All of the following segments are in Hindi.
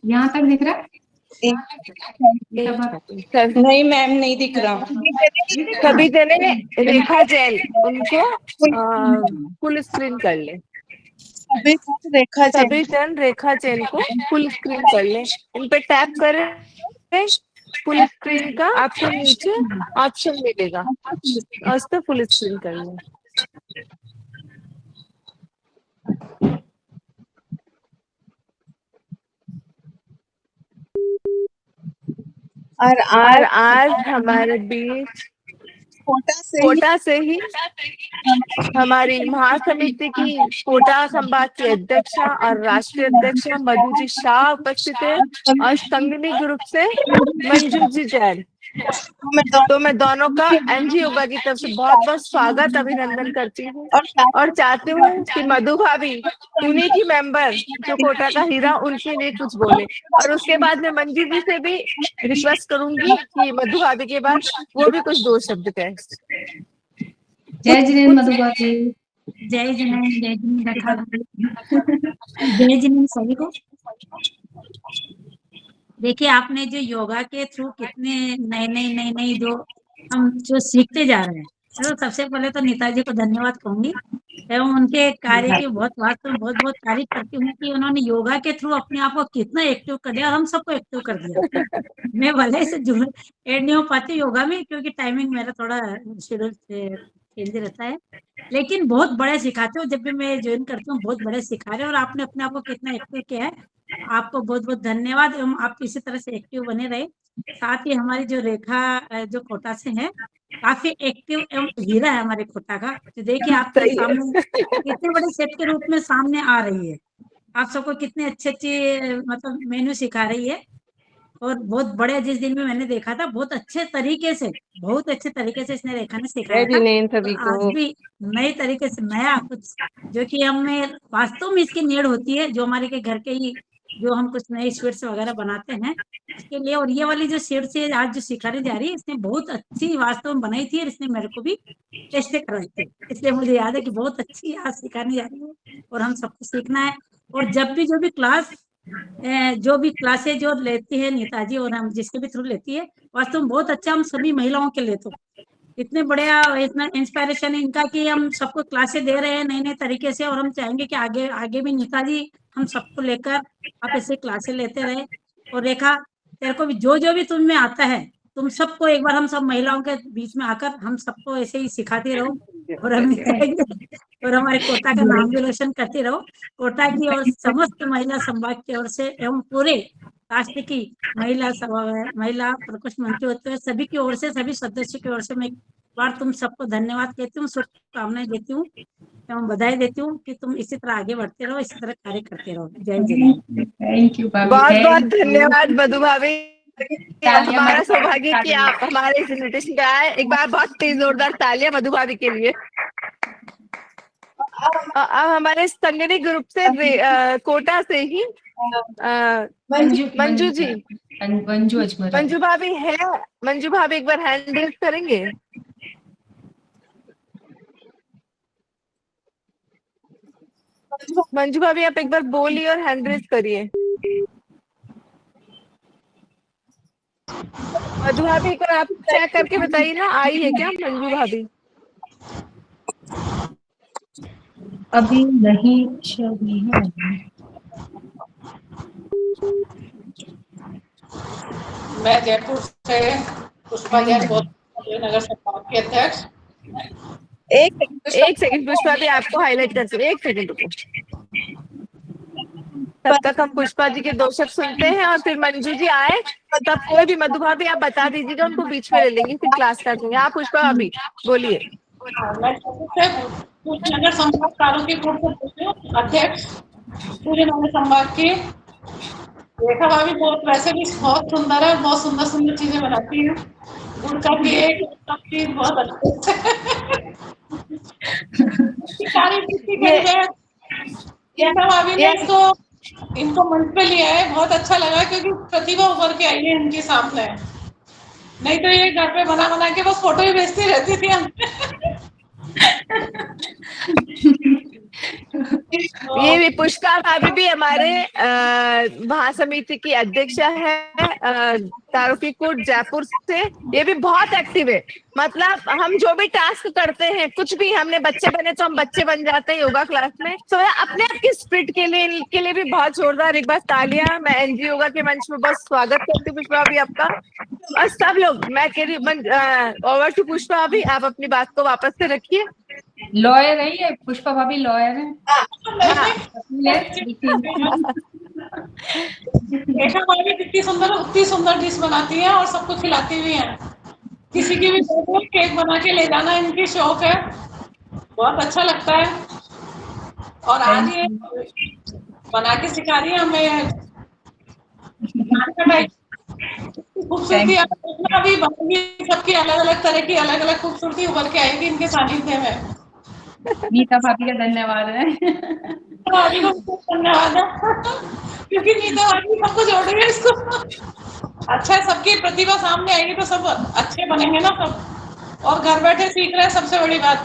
यहाँ तक दिख रहा है? नहीं मैम, नहीं दिख रहा। सभी जने रेखा जैन, उनको फुल स्क्रीन कर ले। सभी जन रेखा जैन को फुल स्क्रीन कर ले। इन पे टैप करें, फुल स्क्रीन का आपको नीचे ऑप्शन मिलेगा, उस पर फुल स्क्रीन कर ले। और आज हमारे बीच कोटा से ही हमारी महासमिति की कोटा संभाग की अध्यक्षा और राष्ट्रीय अध्यक्षा मधु जी शाह उपस्थित है, और संगनी ग्रुप से मंजू जी जैन। तो मैं दोनों का एनजी योगा की तरफ से बहुत बहुत स्वागत अभिनंदन करती हूँ, और चाहती हूँ कि मधु भाभी उन्हीं की मेंबर जो कोटा का हीरा, उनके लिए कुछ बोले। और उसके बाद मैं मंजू जी से भी रिक्वेस्ट करूंगी कि मधु भाभी के बाद वो भी कुछ दो शब्द कहें। जय जिनेन्द्र मधु भाभी। जय जिनेन्द्र, जय जिनेन्द्र रेखा भाभी, जय जिनेन्द्र सभी को। देखिए, आपने जो योगा के थ्रू कितने नए जो हम जो सीखते जा रहे हैं, तो सबसे पहले तो नेताजी को धन्यवाद कहूंगी एवं उनके कार्य की बहुत बहुत तारीफ करती हूँ कि उन्होंने योगा के थ्रू अपने आप को कितना एक्टिव कर दिया, हम सबको एक्टिव कर दिया। मैं भले से एड नहीं हो पाती योगा में, क्योंकि टाइमिंग मेरा थोड़ा शेड्यूल चेंज रहता है, लेकिन बहुत बड़े सिखाते हो। जब भी मैं ज्वाइन करती हूँ बहुत बड़े सिखा रहे हैं, और आपने अपने आप को कितना एक्टिव किया है, आपको बहुत बहुत धन्यवाद एवं आप इसी तरह से एक्टिव बने रहे। साथ ही हमारी जो रेखा जो कोटा से है, काफी एक्टिव एवं हीरा है हमारे कोटा का। तो देखिए, आपके सामने कितने बड़े सेट के रूप में सामने आ रही है, आप सबको कितने अच्छे मतलब मेन्यू सिखा रही है, और बहुत बड़े, जिस दिन में मैंने देखा था बहुत अच्छे तरीके से इसने रेखा ने सिखाया था। तो आज भी नए तरीके से नया कुछ जो कि हमें वास्तव में इसकी नीड होती है, जो हमारे के घर के ही जो हम कुछ नए स्वीट्स वगैरह बनाते हैं उसके लिए। और ये वाली जो स्वीट्स है आज जो सिखाने जा रही है, इसने बहुत अच्छी वास्तव में बनाई थी, और इसने मेरे को भी टेस्ट करवाई थी, इसलिए मुझे याद है कि बहुत अच्छी आज सिखाने जा रही है, और हम सबको सीखना है। और जब भी जो भी क्लासेज जो लेती है नेताजी, और हम जिसके भी थ्रू लेती है, वास्तव में बहुत अच्छा हम सभी महिलाओं के लिए तो इतने बढ़िया, इतना इंस्पायरेशन है इनका कि हम सबको क्लासेस दे रहे हैं नए तरीके से, और हम चाहेंगे कि आगे आगे भी नेताजी हम सबको लेकर आप ऐसे क्लासेस लेते रहे। और रेखा, तेरे को भी जो भी तुम में आता है, तुम सबको एक बार हम सब महिलाओं के बीच में आकर हम सबको ऐसे ही सिखाते रहो, और हम और हमारे कोटा का नाम भी रोशन करते रहो। कोटा की और समस्त महिला संभाग की ओर से एवं पूरे राष्ट्र की महिला प्रकोष्ठ मंत्री होते हुए सभी की ओर से, सभी सदस्यों की ओर से मैं एक बार तुम सबको धन्यवाद कहती हूँ, शुभकामनाएं देती हूँ एवं बधाई देती हूँ कि तुम इसी तरह आगे बढ़ते रहो, इसी तरह कार्य करते रहो। जय जय। थैंक यू भाभी, बहुत बहुत धन्यवाद मधु भाभी। हमारा सौभाग्य कि आप हमारे इस इन्विटेशन पे आए। एक बार बहुत तेज जोरदार तालियां मधु भाभी के लिए। अब हमारे संगनी ग्रुप से कोटा से ही मंजू जी, मंजू भाभी है। मंजू भाभी एक बार हैंड रेज करेंगे? मंजू भाभी आप एक बार बोलिए और हैंड रेज करिए। मधु भाभी एक बार आप चेक करके बताइए ना, आई है क्या मंजू भाभी? अभी नहीं, शायद नहीं है। मैं जयपुर से पुष्पा जैन नगर संभाग के अध्यक्ष। एक सेकंड पुष्पा भी आपको हाईलाइट कर सकते, एक सेकंड रुको। तब तक हम पुष्पा जी के दो शब्द सुनते हैं, और फिर मंजू जी आए तब कोई भी मधु भाभी आप बता दीजिएगा, उनको बीच में ले लेंगे, फिर क्लास कर देंगे। आप पुष्पा भाभी बोलिए। मैं पूरे नगर संभाग कारों के ग्रुप से अध्यक्ष, पूरे नगर संभाग की। रेखा भाभी बहुत, वैसे भी बहुत सुंदर है, बहुत सुंदर चीजें बनाती है। गुड़ का केक बहुत अच्छे भाभी ने इनको मंच पे लिया है, बहुत अच्छा लगा, क्योंकि प्रतिभा उभर के आई है इनके सामने। नहीं तो ये घर पे बना के बस फोटो ही भेजती रहती थी अभी पुष्पा भाभी भी हमारे महासमिति की अध्यक्ष है, तारोकीकोट जयपुर से। ये भी बहुत एक्टिव है। मतलब हम जो भी टास्क करते हैं, कुछ भी, हमने बच्चे बने तो हम बच्चे बन जाते हैं योगा क्लास में। तो अपने आप की स्पिरिट के लिए, इनके लिए भी बहुत जोरदार एक बार तालियां। मैं एनजी योगा के मंच में बस स्वागत करती हूँ पुष्पा भाभी आपका। और सब लोग, मैं कह रही ओवर टू पुष्पा भाभी, आप अपनी बात को वापस से रखिए। लॉयर है ये, पुष्पा भाभी लॉयर है। रेखा भाभी कितनी सुंदर, उतनी सुंदर डिश बनाती है और सबको खिलाती भी है। किसी की भी बर्थडे केक बना के ले जाना इनकी शौक है, बहुत अच्छा लगता है। और आज ये बना के सिखा रही है हमें खूबसूरती। अभी बनूंगी, सबकी अलग अलग तरह की अलग अलग खूबसूरती उभर के आएगी इनके सानिध्य में। नीता भाभी का धन्यवाद है। भाभी को धन्यवाद है, क्योंकि नीता भाभी सबको जोड़ रही है इसको। अच्छा है, सबकी प्रतिभा सामने आएगी तो सब अच्छे बनेंगे ना सब। और घर बैठे सीख रहे हैं, सबसे बड़ी बात।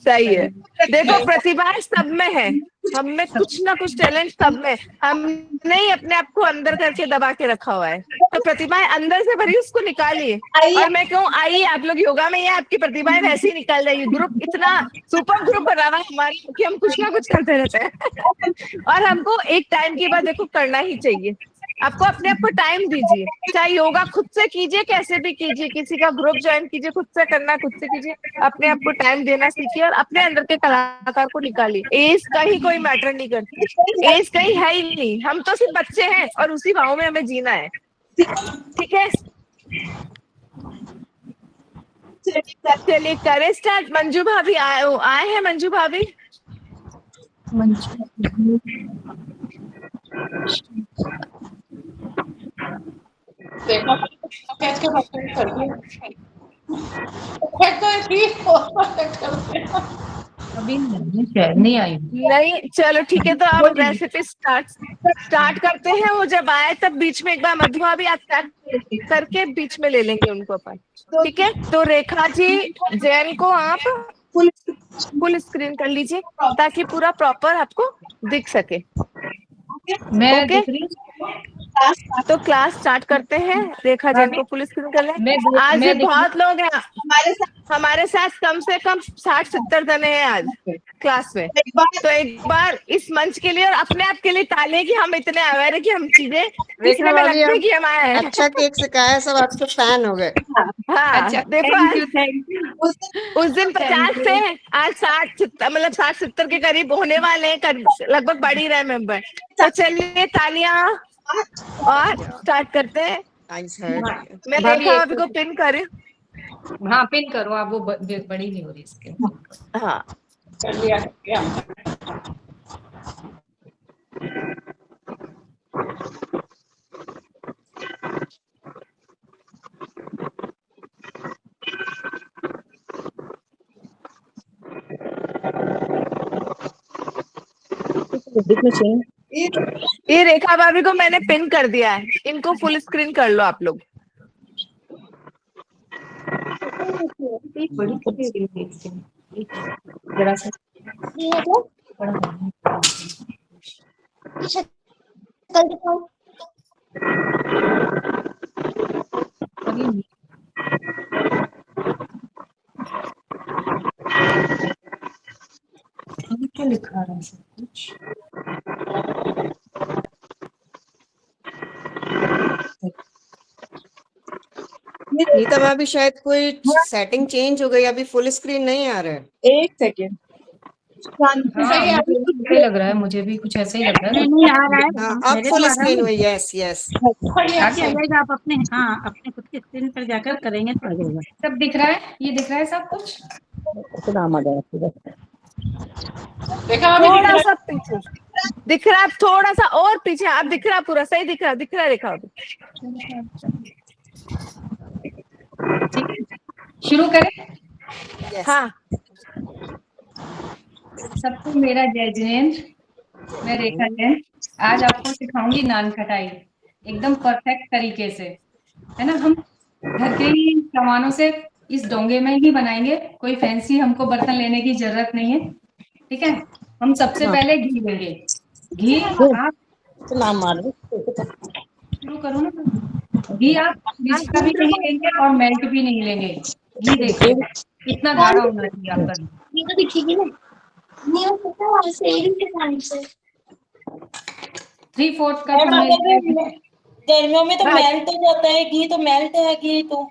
सही है। देखो प्रतिभा सब में है, हम में कुछ ना कुछ टैलेंट सब में। हमने ही अपने आप को अंदर करके दबा के रखा हुआ है। तो प्रतिभाएं अंदर से भरी, उसको निकालिए। और मैं कहूँ आइए आप लोग योगा में, ये आपकी प्रतिभाएं वैसे ही निकल जाएगी। ग्रुप इतना सुपर ग्रुप बना हुआ है हमारे कि हम कुछ ना कुछ करते रहते हैं। और हमको एक टाइम के बाद देखो करना ही चाहिए। आपको अपने आप को टाइम दीजिए, चाहे योगा खुद से कीजिए, कैसे भी कीजिए, किसी का ग्रुप ज्वाइन कीजिए, खुद से करना खुद से कीजिए। अपने आप को टाइम देना सीखिए और अपने अंदर के कलाकार को निकालिए। एज का ही कोई मैटर नहीं करती, एज कहीं है ही नहीं। हम तो सिर्फ बच्चे हैं और उसी भाव में हमें जीना है। ठीक है, चलिए करें स्टार्ट। मंजू भाभी आए हैं। मंजू भाभी, देखो कैच के परफेक्ट कर दिया, परफेक्ट तो ठीक और परफेक्ट करते हैं। अभी नहीं आई। नहीं चलो ठीक है, तो अब रेसिपी स्टार्ट करते हैं। वो जब आए तब बीच में एक बार मधु भाभी आप स्टार्ट करके बीच में ले लेंगे उनको अपन। ठीक है, तो रेखा जी जैन को आप फुल स्क्रीन कर लीजिए ताकि पूरा प्रॉपर आपको दिख सके। मैं ओके, दिख रही हूँ। तो क्लास स्टार्ट करते हैं। रेखा जैन को फुल स्क्रीन कर लें। आज मैं बहुत लोग हैं हमारे साथ, कम से कम 60-70 जने हैं आज क्लास में। तो एक बार इस मंच के लिए और अपने आप के लिए तालियां कि हम इतने अवेयर है कि हम चीजें दिखने में लगती है कि हम आए हैं। अच्छा केक सिखाया, सब आपके फैन हो गए। हाँ अच्छा, देखो थैंक यू। उस दिन 50 थे, आज 60 मतलब 60-70 के करीब होने वाले हैं, लगभग बढ़ ही रहे मेंबर। तो चलिए तालियां और स्टार्ट करते हैं। मैं रेखा भाभी को पिन करें। हाँ पिन करो आप, वो बड़ी नहीं हो रही इसके। हाँ कर लिया। ये रेखा भाभी को मैंने पिन कर दिया है, इनको फुल स्क्रीन कर लो आप लोग। जरा सा क्या लिखा रहा है सब कुछ। नीता भाभी शायद कोई सेटिंग चेंज हो गई, अभी फुल स्क्रीन नहीं आ रहा है। एक सेकेंड, हाँ, मुझे लग रहा है, मुझे भी कुछ ऐसा ही लग रहा है। नहीं आ रहा है। हाँ अब फुल स्क्रीन हुई। यस यस, जाएगा आप अपने, हाँ अपने खुद के स्क्रीन पर जाकर करेंगे तो आ जाएगा। सब दिख रहा है, ये दिख रहा है सब कुछ। देखा थोड़ा सा पीछे दिख रहा है, थोड़ा सा और पीछे आप दिख रहा है, पूरा सही दिख रहा है रेखा। ठीक है, शुरू करें। हाँ, सबको मेरा जय जिनेंद्र। मैं रेखा जैन आज आपको सिखाऊंगी नान खटाई एकदम परफेक्ट तरीके से, है ना। हम घर के ही सामानों से इस डोंगे में ही बनाएंगे, कोई फैंसी हमको बर्तन लेने की जरूरत नहीं है। ठीक है, हम सबसे पहले घी लेंगे। घी आप तो नाम मार शुरू करो ना। घी आप फ्रिज का भी नहीं लेंगे और मेल्ट भी नहीं लेंगे। घी देखिए कितना गाढ़ा होना चाहिए आपका घी। ये तो दिखेगी ना। नहीं पता सेविंग के टाइम से 3/4 कप हमें इसमें। गर्मियों में तो मेल्ट हो जाता है घी, तो मेल्ट है घी तो।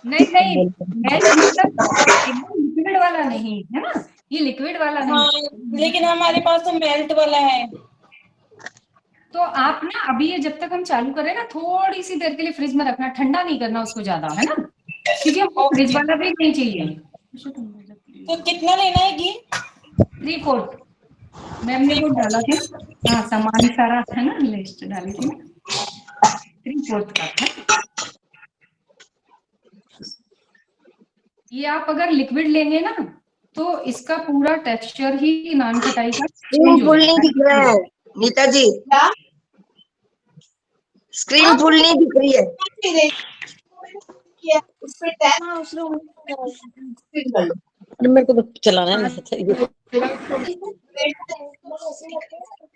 नहीं नहीं, मेल्ट मतलब एकदम लिक्विड वाला नहीं है ना, ये लिक्विड वाला नहीं। हाँ, लेकिन हमारे पास तो मेल्ट वाला है। तो आप ना अभी ये जब तक हम चालू करें ना, थोड़ी सी देर के लिए फ्रिज में रखना, ठंडा नहीं करना उसको ज्यादा, है ना, क्योंकि हमको फ्रिज वाला भी नहीं चाहिए। तो कितना लेना है घी? 3/4 मैम ने वो डाला था। हाँ, सामान सारा है ना, लिस्ट डाली थी ना। 3/4 कप है। ये आप अगर लिक्विड लेंगे ना तो इसका पूरा टेक्सचर ही नान खटाई का चेंज हो फुल नहीं दिख रहा जाएगा। है नीता जी, स्क्रीन फुल नहीं दिख रही है। अरे मेरे को तो चलाना है ना।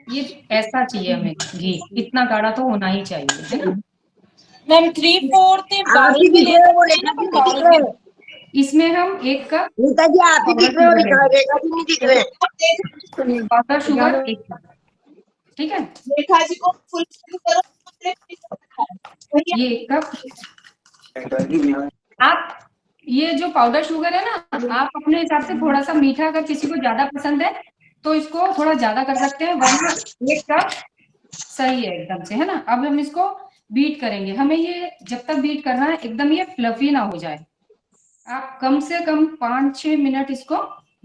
ये ऐसा चाहिए हमें, घी इतना गाढ़ा तो होना ही चाहिए, है ना। मैम 3/4 आप बाउल ही में दिख ले रहे हो, वो सकते हैं ना, रेखा जी पर नहीं दिख बाउल रहे में। हैं। इसमें हम 1 कप नीता जी आप ही दिख पाउडर रहे हो, शुगर लेंगे। रेखा जी नहीं दिख रहे हैं। पाउडर शुगर 1 कप, ठीक है। रेखा जी को फुल करो। ये 1 कप। आप ये जो पाउडर शुगर है ना, आप अपने हिसाब से थोड़ा सा मीठा, अगर किसी को ज्यादा पसंद है तो इसको थोड़ा ज्यादा कर सकते हैं, वरना 1 कप सही है एकदम से, है ना। अब हम इसको बीट करेंगे। हमें ये जब तक बीट करना है एकदम ये फ्लफी ना हो जाए। आप कम से कम 5-6 मिनट इसको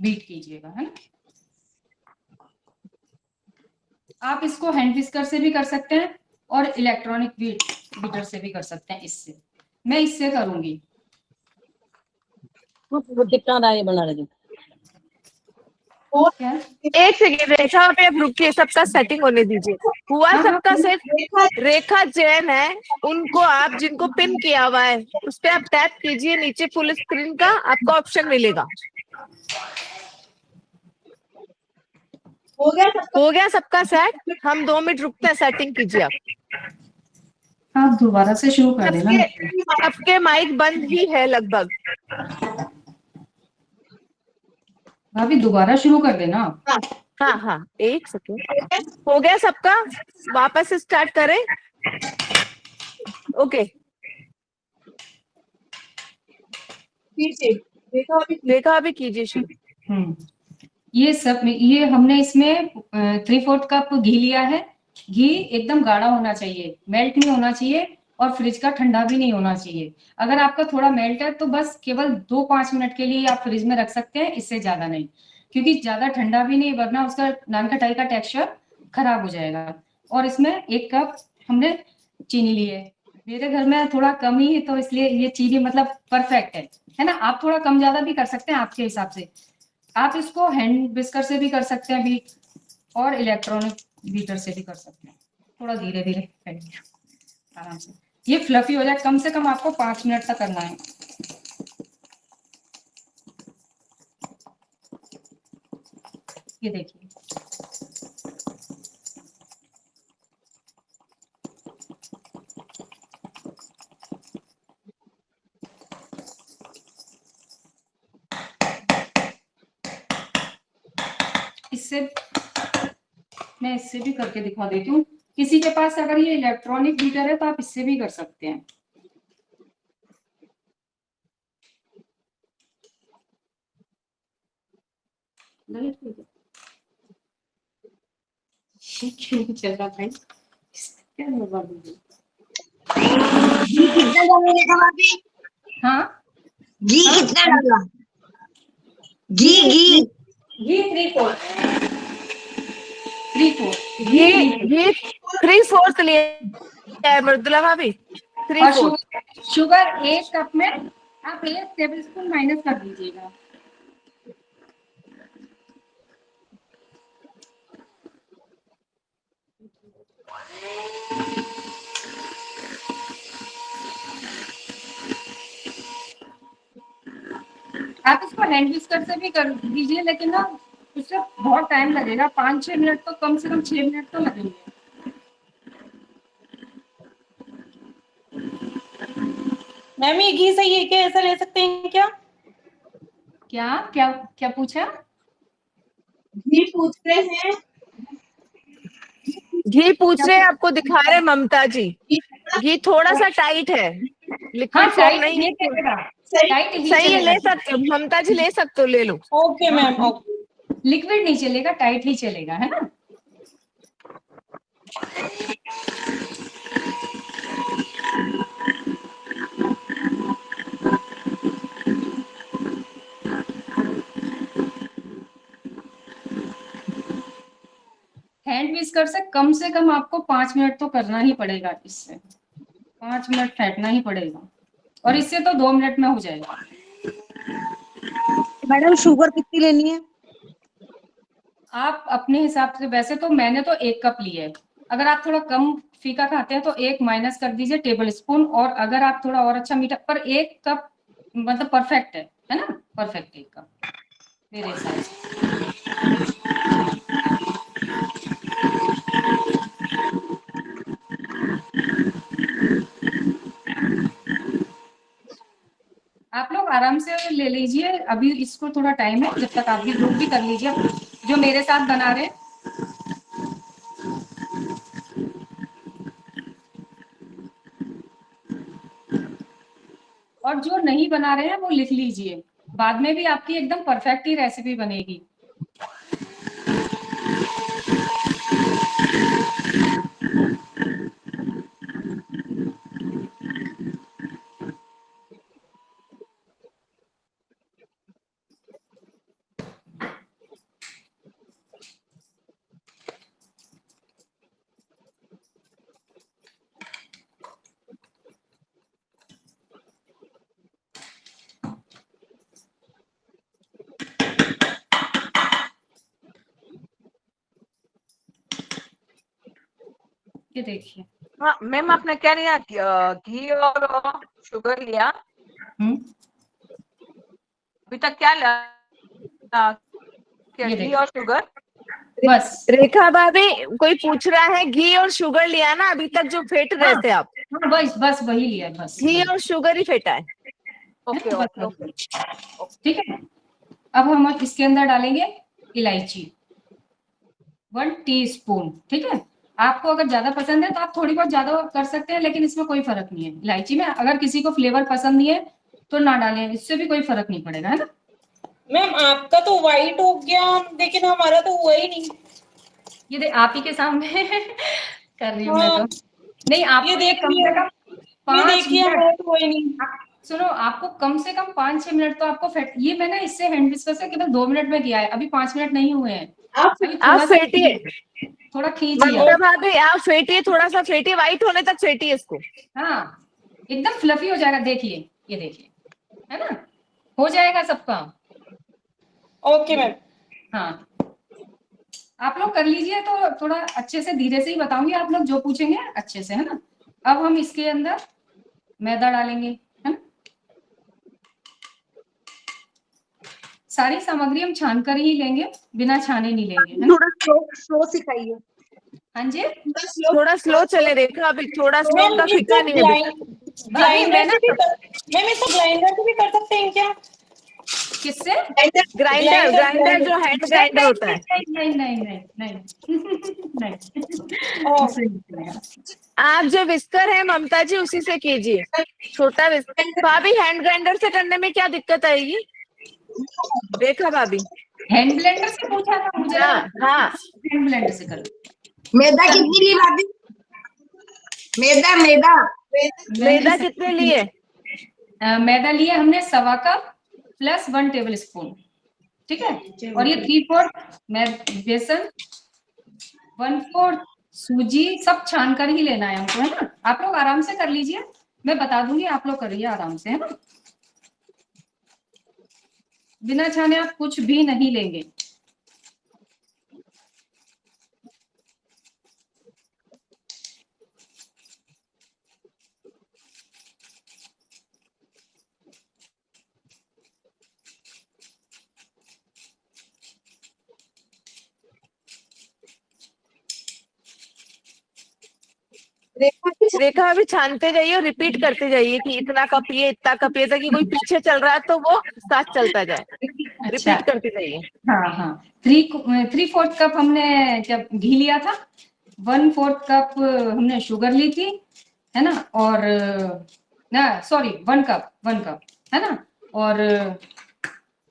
बीट कीजिएगा, है ना। आप इसको हैंड विस्कर से भी कर सकते हैं और इलेक्ट्रॉनिक बीटर से भी कर सकते हैं। इससे मैं इससे करूंगी। कितना रहा है बना रहे? क्या? एक सेकेंड रेखा पे आप रुकिए, सबका सेटिंग होने दीजिए। हुआ हाँ, सबका हाँ, सेट। रेखा जैन है, उनको आप जिनको पिन किया हुआ है उस पर आप टैप कीजिए, नीचे फुल स्क्रीन का आपको ऑप्शन मिलेगा। हो गया सबका? हो गया सबका सेट। हम 2 मिनट रुकते हैं, सेटिंग कीजिए आप। आप दोबारा से शुरू कर देना। सबके सबके माइक बंद ही है लगभग। भाभी दोबारा शुरू कर देना। हाँ हाँ, एक सेकेंड। हो गया सबका, वापस से स्टार्ट करें। ओके, देखा अभी कीजिए शुरू। ये सब ये हमने इसमें 3/4 कप घी लिया है। घी एकदम गाढ़ा होना चाहिए, मेल्ट नहीं होना चाहिए और फ्रिज का ठंडा भी नहीं होना चाहिए। अगर आपका थोड़ा मेल्ट है तो बस केवल 2-5 मिनट के लिए आप फ्रिज में रख सकते हैं, इससे ज्यादा नहीं, क्योंकि ज्यादा ठंडा भी नहीं, वरना उसका नान खटाई का टेक्सचर खराब हो जाएगा। और इसमें 1 कप हमने चीनी ली है। मेरे घर में थोड़ा कम ही है तो इसलिए ये चीनी मतलब परफेक्ट है ना। आप थोड़ा कम ज्यादा भी कर सकते हैं आपके हिसाब से। आप इसको हैंड विस्कर से भी कर सकते हैं बीट, और इलेक्ट्रॉनिक बीटर से भी कर सकते हैं। थोड़ा धीरे धीरे आराम से ये फ्लफी हो जाए। कम से कम आपको 5 मिनट तक करना है। ये देखिए, इससे मैं इससे भी करके दिखा देती हूँ। किसी के पास अगर ये इलेक्ट्रॉनिक बीटर है तो आप इससे भी कर सकते हैं। क्यों चल रहा भाई, क्या बर्बाद हो गई? घी कितना डाला रेखा भाभी? हाँ, घी कितना डाला? घी घी घी 3/4 ये 3/4 लिए मृदुला भाभी, और 3/4। शुगर 1 कप में आप 1 टेबलस्पून माइनस कर दीजिएगा। आप इसको हैंड विस्कर से भी कर दीजिए, लेकिन ना उससे बहुत टाइम लगेगा, 5-6 मिनट तो, कम से कम 6 मिनट तो लगेंगे। मैम ये घी सही है क्या, ऐसा ले सकते हैं क्या? क्या क्या क्या पूछा? घी पूछ रहे हैं। घी पूछ रहे हैं, आपको दिखा रहे हैं ममता जी। घी घी थोड़ा सा टाइट है, हाँ, लिक्विड फॉर्म टाइट नहीं ही है। चलेगा, सही टाइट ही सही है, चलेगा। ले सकते हो ममता जी, ले सकते हो, ले लो। Okay ma'am, okay. लिक्विड नहीं चलेगा, टाइट ही चलेगा, है ना। हैंड विस्कर से कम आपको 5 मिनट तो करना ही पड़ेगा, इससे 5 मिनट फेंटना ही पड़ेगा, और इससे तो 2 मिनट में हो जाएगा। मैडम शुगर कितनी लेनी है? आप अपने हिसाब से, वैसे तो मैंने तो 1 कप लिया है, अगर आप थोड़ा कम फीका खाते हैं तो 1 माइनस कर दीजिए टेबल स्पून, और अगर आप थोड़ा और अच्छा मीठा, पर 1 कप मतलब परफेक्ट है ना, परफेक्ट 1 कप मेरे हिसाब से। आप लोग आराम से ले लीजिए, अभी इसको थोड़ा टाइम है, जब तक आप भी ग्रुप भी कर लीजिए जो मेरे साथ बना रहे हैं। और जो नहीं बना रहे हैं वो लिख लीजिए, बाद में भी आपकी एकदम परफेक्ट ही रेसिपी बनेगी। ये देखिए। हाँ मैम, आपने क्या लिया? घी और शुगर लिया। अभी तक क्या लिया? ये घी देखिए और शुगर। बस। रेखा भाभी, कोई पूछ रहा है घी और शुगर लिया ना अभी तक जो फेंट रहे थे आप? हाँ, बस बस वही लिया है, बस घी वही। और शुगर ही फेंटा है। है ओके ना, बस ओके वही। ओके। ठीक है, अब हम इसके अंदर डालेंगे इलायची 1 टीस्पून। ठीक है, आपको अगर ज्यादा पसंद है तो आप थोड़ी बहुत ज्यादा कर सकते हैं, लेकिन इसमें कोई फर्क नहीं है इलायची में। अगर किसी को फ्लेवर पसंद नहीं है तो ना डालें, इससे भी कोई फर्क नहीं पड़ेगा, है ना। मैम आपका तो वाइट हो गया, लेकिन हमारा तो हुआ ही नहीं। ये आप ही के सामने कर रही हूँ मैं हाँ, तो। नहीं, आपको ये ये देख कम लिया, से कम ये 5 देखिए मिनट हमारा तो हुआ ही नहीं। सुनो, आपको कम से कम 5-6 मिनट तो आपको ये मैंने इससे हैंड विस्कर से केवल 2 मिनट में किया है, अभी 5 मिनट नहीं हुए हैं। आप अभी आप थोड़ा सा फेंटिए थोड़ा खींचिए ममता आप। भाभी, आप फेंटिए, थोड़ा सा फेंटिए, व्हाइट होने तक फेंटिए इसको। हाँ, एकदम फ्लफी हो जाएगा, देखिए, ये देखिए, है ना, हो जाएगा सबका। Okay ma'am. हाँ, आप लोग कर लीजिए, तो थोड़ा अच्छे से धीरे से ही बताऊंगी, आप लोग जो पूछेंगे अच्छे से, है ना। अब हम इसके अंदर मैदा डालेंगे, है ना। सारी सामग्री हम छान कर ही लेंगे, बिना छाने नहीं लेंगे, है ना। थोड़ा स्लो सिखाइए। हाँ जी, थोड़ा स्लो चले रेखा, अभी थोड़ा स्लो, मैम उतना इसको फीका नहीं है अभी तक। अभी मैं ग्लाइंडर ना से भी मैम इसको ग्लाइंडर से भी कर सकते हैं क्या? किससे? ग्राइंडर, ग्राइंडर जो हैंड ग्राइंडर होता है। नहीं नहीं नहीं नहीं नहीं ओ, इससे नहीं चलेगा। आप जो विस्कर है ममता जी, उसी से कीजिए, छोटा विस्कर। भाभी, हैंड ग्राइंडर से करने में क्या दिक्कत आएगी? रेखा भाभी। हैंड ब्लेंडर से पूछा था, मुझे लगा हाँ हाँ, हैंड ब्लेंडर से करो। मैदा कितनी ली भाभी? मैदा मैदा मैदा कितने लिए? मैदा लिया हमने 1.25 कप प्लस 1 टेबल स्पून। ठीक है, और ये 3/4 बेसन, 1/4 सूजी, सब छान कर ही लेना है हमको, है ना। आप लोग आराम से कर लीजिए, मैं बता दूंगी, आप लोग करिए आराम से, है ना। बिना छाने आप कुछ भी नहीं लेंगे। रेखा अभी छानते जाइए और रिपीट करते जाइए कि इतना कप ये, इतना कप ये, ताकि कोई पीछे चल रहा है तो वो साथ चलता जाए। अच्छा, रिपीट करते जाइए। हाँ हाँ, 3/4 कप हमने जब घी लिया था, 1/4 कप हमने शुगर ली थी, है ना, और ना सॉरी 1 कप है ना, और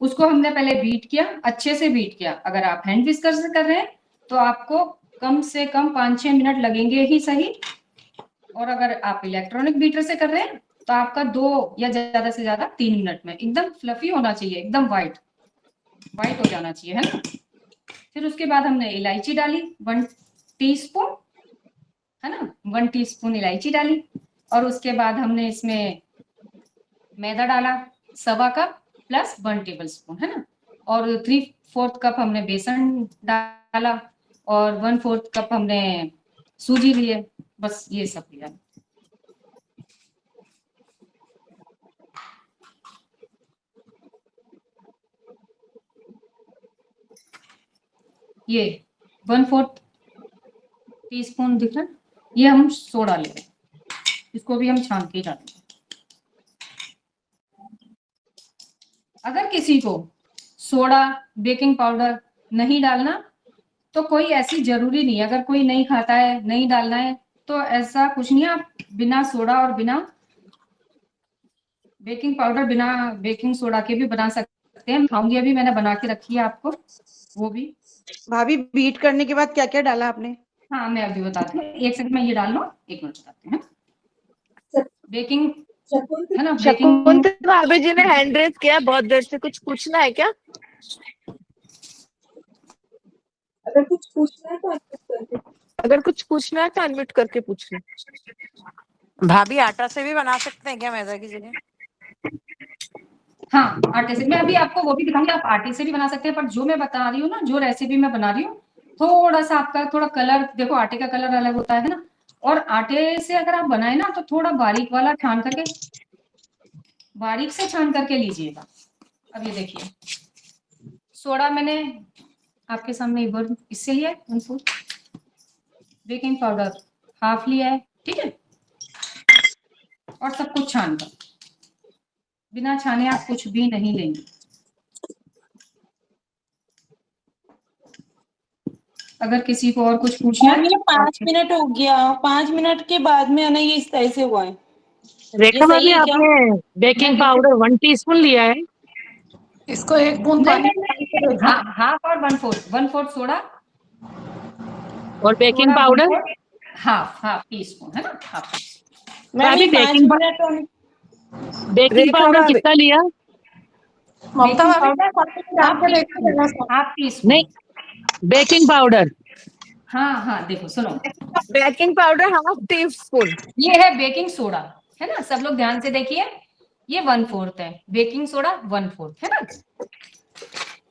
उसको हमने पहले बीट किया, अच्छे से बीट किया। अगर आप हैंड विस्कर से कर रहे हैं तो आपको कम से कम 5-6 मिनट लगेंगे ही सही, और अगर आप इलेक्ट्रॉनिक बीटर से कर रहे हैं तो आपका 2 या ज्यादा से ज्यादा 3 मिनट में एकदम फ्लफी होना चाहिए, एकदम वाइट हो जाना चाहिए, है ना। फिर उसके बाद हमने इलायची डाली 1 टीस्पून, है ना, 1 टीस्पून इलायची डाली, और उसके बाद हमने इसमें मैदा डाला 1/4 कप प्लस 1 टेबलस्पून, है ना, और 3/4 कप हमने बेसन डाला, और 1/4 कप हमने सूजी लिए, बस ये सब लिया। ये 1/4 टीस्पून दिख रहा है, ये हम सोडा ले रहे हैं, इसको भी हम छान के डालेंगे। अगर किसी को सोडा बेकिंग पाउडर नहीं डालना तो कोई ऐसी जरूरी नहीं है, अगर कोई नहीं खाता है नहीं डालना है तो ऐसा कुछ नहीं है, आप बिना सोडा और बिना बेकिंग पाउडर बिना बेकिंग सोडा के भी बना सकते हैं। खाऊंगी अभी, मैंने बना के रखी है आपको वो भी। भाभी बीट करने के बाद क्या क्या डाला आपने? हाँ मैं अभी बताती हूँ, 1 सेकंड में ये डाल लो, 1 मिनट बताती हूँ। बेकिंग है ना, बेकिंग शकुंतला भाभी जी ने हैंड रेज किया बहुत देर से, कुछ पूछना है क्या? अगर कुछ पूछना है तो unmute करके। अगर कुछ पूछना है तो अनम्यूट करके पूछ लो। भाभी आटा से भी बना सकते हैं क्या मैदा की जगह? हाँ आटे से, मैं अभी आपको वो भी दिखाऊंगी, आप आटे से भी बना सकते हैं, पर जो मैं बता रही हूँ ना, जो रेसिपी मैं बना रही हूँ, थोड़ा सा आपका थोड़ा कलर देखो, आटे का कलर अलग होता है ना, और आटे से अगर आप बनाए ना तो थोड़ा बारीक वाला छान करके, बारीक से छान करके लीजिएगा। अब ये देखिए, सोडा मैंने आपके सामने एक बार इससे लिया है 1/4, बेकिंग पाउडर 1/2 लिया है, ठीक है, और सब कुछ छान कर, बिना छाने आप कुछ भी नहीं लेंगे। अगर किसी को और कुछ पूछना है, ये 5 मिनट हो गया, 5 मिनट के बाद में है ना ये इस तरह से हुआ है। रेखा भाभी है क्या? आपने बेकिंग पाउडर 1 टीस्पून लिया है? इसको 1 बूंद पानी हाफ और 1/4 सोडा और बेकिंग पाउडर हाफ टीस्पून, है ना, हाफ। भाभी बेकिंग रेखा पाउडर भाभी कितना लिया? ममता भाभी हाफ टीस्पून नहीं, बेकिंग पाउडर। हाँ देखो सुनो, बेकिंग पाउडर 1/2 टीस्पून, ये है बेकिंग सोडा, है ना, सब लोग ध्यान से देखिए, ये 1/4 है, बेकिंग सोडा 1/4 है ना,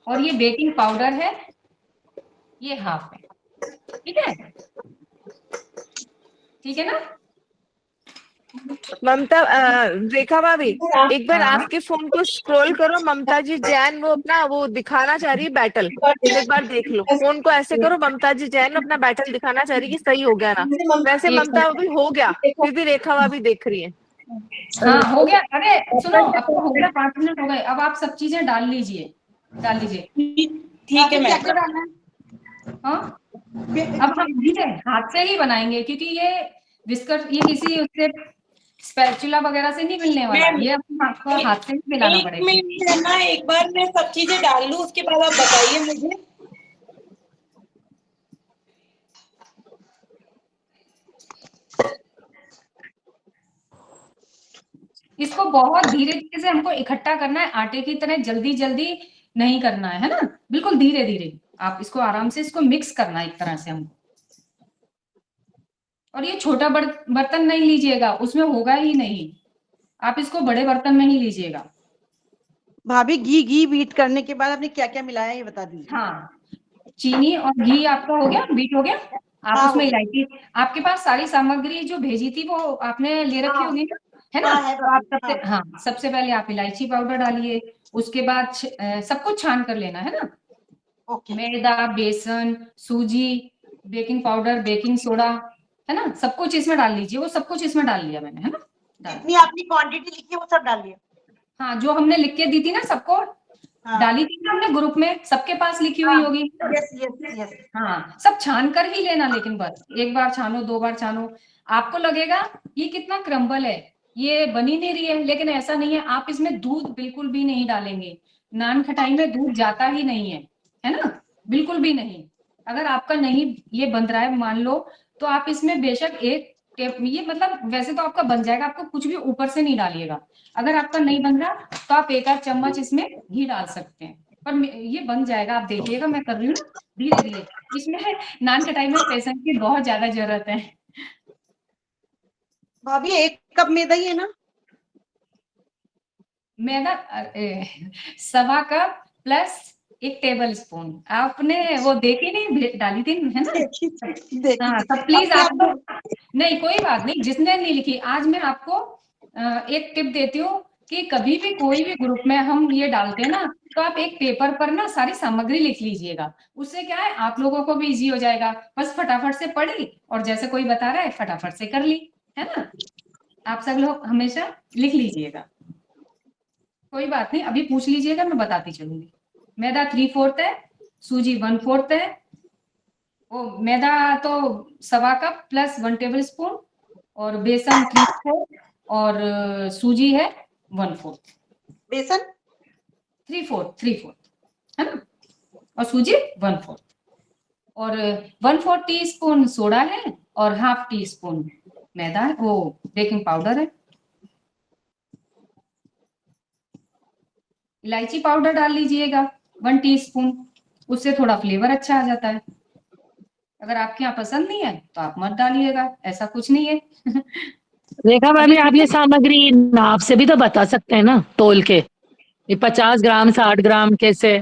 और ये बेकिंग पाउडर है, ये हाफ है, ठीक है, ठीक है ना। ममता रेखा भाभी एक बार हाँ। आपके फोन को स्क्रॉल करो, ममता जी जैन वो अपना वो दिखाना चाह रही है बैटल, एक बार देख लो, फोन को ऐसे करो, ममता जी जैन अपना बैटल दिखाना चाह रही है कि सही हो गया ना, वैसे ममता भाभी हो गया, फिर भी रेखा भाभी देख रही है। हाँ हो गया, अरे सुनो, अब तो हो गया, 5 मिनट हो गए, अब आप सब चीजें डाल लीजिए। ठीक है मैम। हाँ अब हम धीरे हाथ से ही बनाएंगे, क्योंकि ये विस्कर ये किसी उससे स्पैचुला वगैरह से नहीं मिलने वाला, ये आपको हाथ से ही मिलाना एक पड़ेगा। मिनट है ना, एक बार मैं सब चीजें डाल लूं उसके बाद आप बताइए मुझे। इसको बहुत धीरे धीरे से हमको इकट्ठा करना है, आटे की तरह जल्दी जल्दी नहीं करना है ना, बिल्कुल धीरे धीरे आप इसको आराम से इसको मिक्स करना है एक तरह से हमको। और ये छोटा बर्तन नहीं लीजिएगा, उसमें होगा ही नहीं, आप इसको बड़े बर्तन में ही लीजिएगा। भाभी घी बीट करने के बाद आपने क्या क्या मिलाया ये बता दीजिए। हाँ चीनी और घी आपका हो गया, बीट हो गया, आप हाँ, उसमें इलायची, आपके पास सारी सामग्री जो भेजी थी वो आपने ले रखी होगी ना, है ना, हाँ, है तो आप भाभी, सबसे हाँ सबसे पहले आप इलायची पाउडर डालिए, उसके बाद सब कुछ छान कर लेना है ना, मैदा बेसन सूजी बेकिंग पाउडर बेकिंग सोडा, है ना, सब कुछ इसमें डाल लीजिए, वो सब कुछ इसमें डाल लिया मैंने, है ना, डाल। जितनी आपने क्वांटिटी लिखी है वो सब डालिए। हाँ, जो हमने लिख के दी थी ना सबको, डाली थी ना हमने ग्रुप में, सबके पास लिखी हुई होगी। Yes yes yes. हाँ, सब छान कर ही लेना, लेकिन बस एक बार छानो, 2 बार छानो। आपको लगेगा ये कितना क्रम्बल है, ये बनी नहीं रही है, लेकिन ऐसा नहीं है। आप इसमें दूध बिल्कुल भी नहीं डालेंगे, नान खटाई में दूध जाता ही नहीं है ना, बिल्कुल भी नहीं। अगर आपका नहीं ये बन रहा है मान लो, तो आप इसमें बेशक ये मतलब वैसे तो आपका बन जाएगा, आपको कुछ भी ऊपर से नहीं डालिएगा। अगर आपका नहीं बन रहा तो आप 1 आध चम्मच इसमें घी डाल सकते हैं, पर ये बन जाएगा। आप देखिएगा, मैं कर रही हूँ ना धीरे धीरे। इसमें नान खटाई में पेशेंस की बहुत ज्यादा जरूरत है। भाभी 1 कप मैदा ही है ना? मैदा 1.25 कप प्लस 1 टेबल स्पून। आपने वो देखी नहीं, डाली थी, है ना? हाँ, तो प्लीज आप नहीं, कोई बात नहीं, जिसने नहीं लिखी। आज मैं आपको एक टिप देती हूँ कि कभी भी कोई भी ग्रुप में हम ये डालते हैं ना, तो आप एक पेपर पर ना सारी सामग्री लिख लीजिएगा। उससे क्या है, आप लोगों को भी इजी हो जाएगा। बस फटाफट से पढ़ी और जैसे कोई बता रहा है फटाफट से कर ली, है ना। आप सब लोग हमेशा लिख लीजिएगा, कोई बात नहीं, अभी पूछ लीजिएगा, मैं बताती चलूंगी। मैदा 3/4 है, सूजी 1/4 है, वो मैदा तो 1.25 कप प्लस 1 टेबल स्पून, और बेसन 3/4, और सूजी है 1/4। बेसन 3/4 है ना, और सूजी 1/4, और 1/4 टीस्पून सोडा है, और 1/2 टीस्पून मैदा है, वो बेकिंग पाउडर है। इलायची पाउडर डाल लीजिएगा 1 टीस्पून, उससे थोड़ा फ्लेवर अच्छा आ जाता है। अगर आपके यहाँ पसंद नहीं है तो आप मत डालिएगा, ऐसा कुछ नहीं है। रेखा भाभी, आप ये सामग्री नाप से भी तो बता सकते हैं ना, तोल के, ये 50 ग्राम 60 ग्राम कैसे?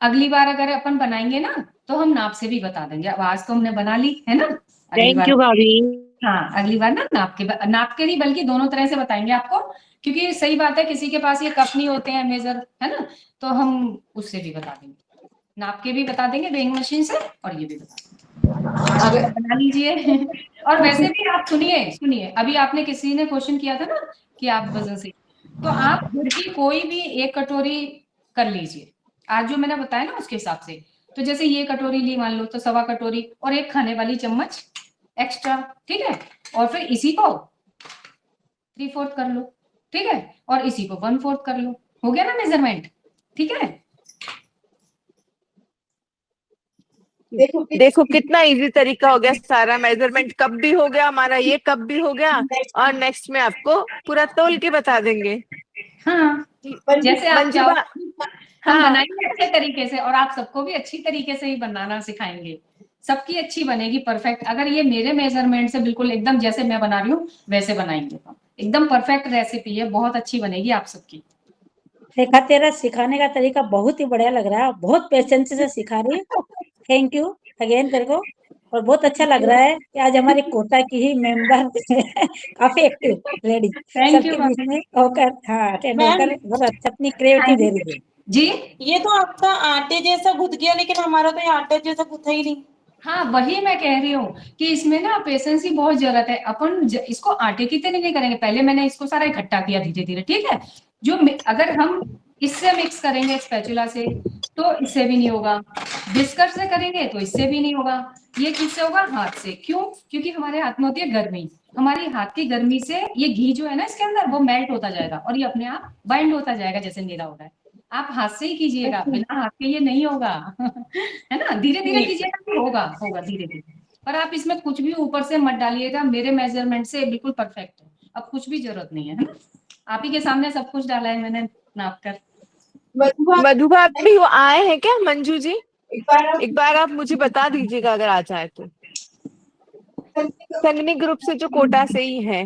अगली बार अगर अपन बनाएंगे ना तो हम नाप से भी बता देंगे। अब आज तो हमने बना ली, है ना, अगली थैंक बार। यू भाभी। हाँ, अगली बार ना नाप के नहीं बल्कि दोनों तरह से बताएंगे आपको, क्योंकि सही बात है किसी के पास ये कप नहीं होते हैं मेजर, है ना, तो हम उससे भी बता देंगे, नाप के भी बता देंगे वेइंग मशीन से, और ये भी बता देंगे। अगर बना लीजिए। और वैसे भी आप सुनिए, अभी आपने किसी ने क्वेश्चन किया था ना कि आप वजन से, तो आप घर की कोई भी 1 कटोरी कर लीजिए, आज जो मैंने बताया ना उसके हिसाब से। तो जैसे ये कटोरी ली मान लो, तो 1.25 कटोरी और 1 खाने वाली चम्मच एक्स्ट्रा, ठीक है, और फिर इसी को 3/4 कर लो, ठीक है, और इसी को 1/4 कर लो, हो गया ना मेजरमेंट, ठीक है। देखो कितना इजी तरीका हो गया, सारा मेजरमेंट कप भी हो गया हमारा, ये कप भी हो गया, और नेक्स्ट में आपको पूरा तोल के बता देंगे। हाँ, जैसे आप मंजू चाहो बा- हम हाँ, बनाएंगे अच्छे तरीके से, और आप सबको भी अच्छी तरीके से ही बनाना सिखाएंगे, सबकी अच्छी बनेगी परफेक्ट। अगर ये मेरे मेजरमेंट से बिल्कुल एकदम जैसे मैं बना रही हूँ वैसे बनाएंगे तो एकदम परफेक्ट रेसिपी है, बहुत अच्छी बनेगी आप सबकी। रेखा, तेरा सिखाने का तरीका बहुत ही बढ़िया लग रहा है, बहुत पेशेंस से सिखा रही है। थैंक यू अगेन तेरे को। और बहुत अच्छा लग रहा है कि आज हमारी कोटा की ही मेंबर काफी एक्टिव लेडी थैंक यू सबके बीच में होकर, हाँ अटेंड मैम, होकर बहुत अच्छा अपनी क्रिएटिव दे रही है। जी, ये तो आपका आटे जैसा गुथ गया, लेकिन हमारा तो ये आटे जैसा गुथा ही नहीं। हाँ, वही मैं कह रही हूँ कि इसमें ना पेशेंस की बहुत जरूरत है। अपन इसको आटे की तरह नहीं करेंगे, पहले मैंने इसको सारा इकट्ठा किया धीरे धीरे, ठीक है। अगर हम इससे मिक्स करेंगे स्पैचुला से तो इससे भी नहीं होगा, बिस्कर से करेंगे तो इससे भी नहीं होगा, ये किससे होगा, हाथ से। क्यों? क्योंकि हमारे हाथ में होती है गर्मी, हमारी हाथ की गर्मी से ये घी जो है ना इसके अंदर वो मेल्ट होता जाएगा, और ये अपने आप बाइंड होता जाएगा जैसे नीरा हो रहा है। आप हाथ से ही कीजिएगा, बिना हाथ के ये नहीं होगा। है ना, धीरे धीरे कीजिएगा तो होगा धीरे धीरे। पर आप इसमें कुछ भी ऊपर से मत डालिएगा, मेरे मेजरमेंट से बिल्कुल परफेक्ट है, अब कुछ भी जरूरत नहीं है ना। आप ही के सामने सब कुछ डाला है मैंने नाप कर। मधु भाभी वो आए हैं क्या मंजू जी? एक बार आप मुझे बता दीजिएगा अगर आ जाए तो। संगनी ग्रुप से जो कोटा से ही है,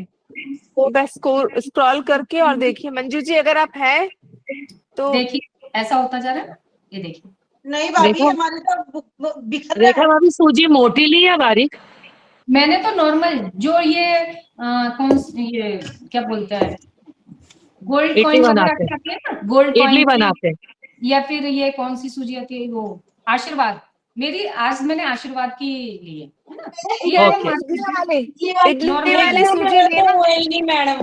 बस स्क्रॉल करके और देखिए मंजू जी अगर आप हैं तो। देखिए ऐसा होता जा रहा है, ये देखिए। नहीं भाभी, हमारे तो बिखर रहा रेखा है। भाभी, सूजी मोटी ली या बारीक? मैंने तो नॉर्मल जो ये ये क्या बोलते हैं, गोल्ड इडली कॉइन वगैरह बनाते, की आती है ना, गोल्ड इडली कॉइन बनाते। या फिर ये कौन सी सूजी आती है, वो आशीर्वाद। मेरी आज मैंने आशीर्वाद की ली है। ना। ये ये ओके। इडली वाली ये इडली नॉर्मल वाली सूजी हमारा तो लेना। हुआ ही नहीं मैडम,